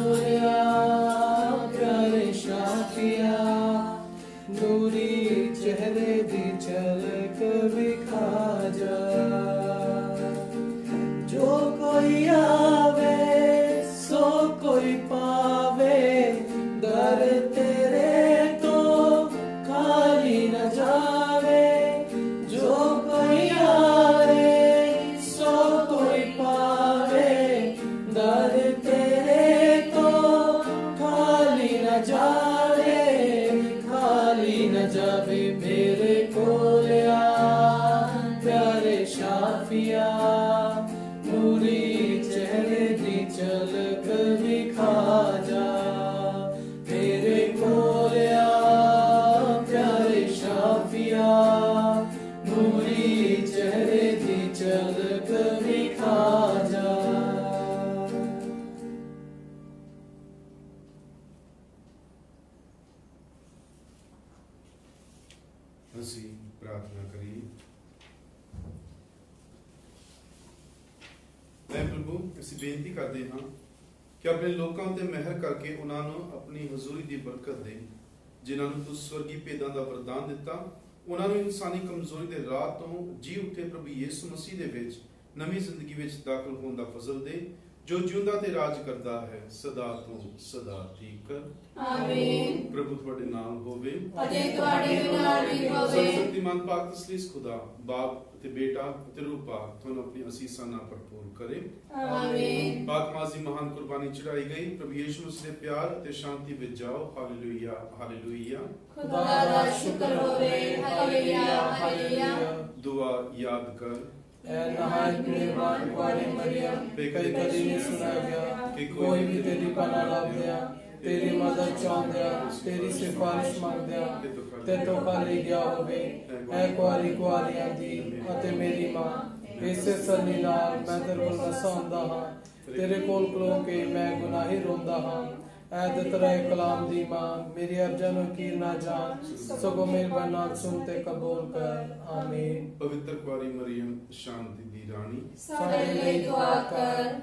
कोलिया प्यारे शाफिया नूरी चेहरे दी झलक विखा जा जो कोई आवे सो कोई पावे दर तेरे तो खाली न जावे जो कोई आवे सो कोई पावे दर तेरे तो खाली न जावे खाली न जावे मेरे कोलिया प्यारे शाफिया नूरी चेहरे दी झलक विखा जा मेरे कोलिया प्यारे शाफिया नूरी चेहरे दी झलक विखा जा ਅਸੀਂ ਪ੍ਰਾਰਥਨਾ ਕਰੀਏ। ਮੈਂ ਪ੍ਰਭੂ ਅਸੀਂ ਬੇਨਤੀ ਕਰਦੇ ਹਾਂ ਕਿ ਆਪਣੇ ਲੋਕਾਂ ਉੱਤੇ ਮਿਹਰ ਕਰਕੇ ਉਹਨਾਂ ਨੂੰ ਆਪਣੀ ਹਜ਼ੂਰੀ ਦੀ ਬਰਕਤ ਦੇ ਜਿਨ੍ਹਾਂ ਨੂੰ ਤੂੰ ਸਵਰਗੀ ਭੇਦਾਂ ਦਾ ਵਰਦਾਨ ਦਿੱਤਾ ਉਹਨਾਂ ਨੂੰ ਇਨਸਾਨੀ ਕਮਜ਼ੋਰੀ ਦੇ ਰਾਹ ਤੋਂ ਜੀ ਉੱਠੇ ਪ੍ਰਭੂ ਯਿਸੂ ਮਸੀਹ ਦੇ ਵਿੱਚ ਨਵੀਂ ਜ਼ਿੰਦਗੀ ਵਿੱਚ ਦਾਖਲ ਹੋਣ ਦਾ ਫਜ਼ਲ ਦੇ ਜੋ ਜਿਉਂਦਾ ਤੇ ਰਾਜ ਕਰਦਾ ਹੈ ਸਦਾ ਤੋਂ ਸਦਾ ਠੀਕ ਆਮੀਨ ਪ੍ਰਭੂ ਤੁਹਾਡੇ ਨਾਲ ਹੋਵੇ ਅਤੇ ਤੁਹਾਡੇ ਨਾਲ ਵੀ ਹੋਵੇ ਸਰਵਸ਼ਕਤੀਮਾਨ ਪਾਕ ਤਸਲੀਸ ਖੁਦਾ ਬਾਪ ਤੇ ਬੇਟਾ ਤੇ ਰੂਹ ਪਾਕ ਤੁਹਾਨੂੰ ਆਪਣੀ ਅਸੀਸਾਂ ਨਾਲ ਭਰਪੂਰ ਕਰੇ ਆਮੀਨ ਪਾਕ ਮਾਜ਼ੀ ਮਹਾਨ ਕੁਰਬਾਨੀ ਚੜਾਈ ਗਈ ਪ੍ਰਭੂ ਯਿਸੂ ਮਸੀਹ ਦੇ ਪਿਆਰ ਅਤੇ ਸ਼ਾਂਤੀ ਵਿੱਚ ਜਾਓ ਹਾਲੇਲੂਇਆ ਹਾਲੇਲੂਇਆ ਖੁਦਾ ਦਾ ਸ਼ੁਕਰ ਹੋਵੇ ਹਾਲੇਲੂਇਆ ਹਾਲੇਲੂਇਆ ਦੁਆ ਯਾਦ ਕਰ ऐ नहायत मेहरबान कुआरी मरियम कई कदी नहीं सुना गया कि कोई भी तेरी पनाह लभदिया तेरी मदद चाहदिया तेरी सिफारिश मंगदिया ते तो खाली गया होवे ऐ कुआरी कुआरियां दी अते मेरी मां इसे सन्नी नाल मैं तेरे कोल रसांदा हां तेरे कोल खलो के मैं गुनाही रोंदा हां ऐ ते तेरे कलाम दी मां मेरी अर्ज़ां नूं कीर ना जान सगों मेहरबान नाल सुन ते कबूल कर आमीन पवित्र कुआरी मरियम शांति दी रानी ਸਾਡੇ ਲਈ ਦੁਆ ਕਰ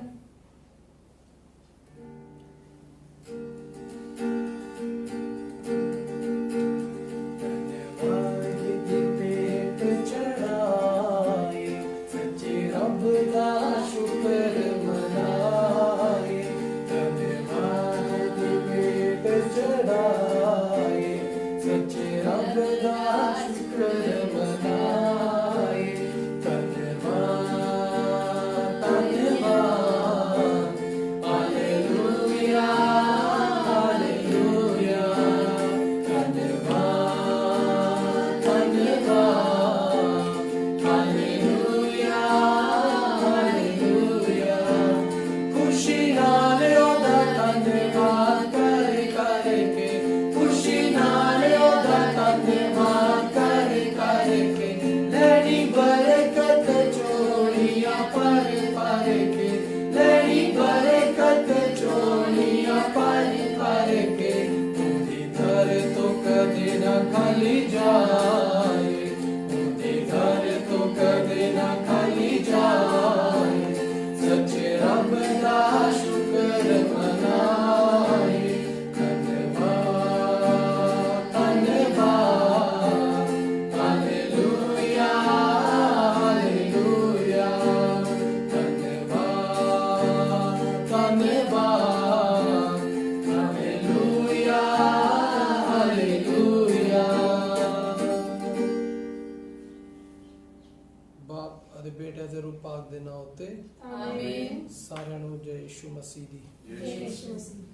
बेटा दे रूप पाक दे नाम ते आमीन सारिਆਂ ਨੂੰ ਜੈ ਯਿਸੂ ਮਸੀਹ ਦੀ यीशु मसीह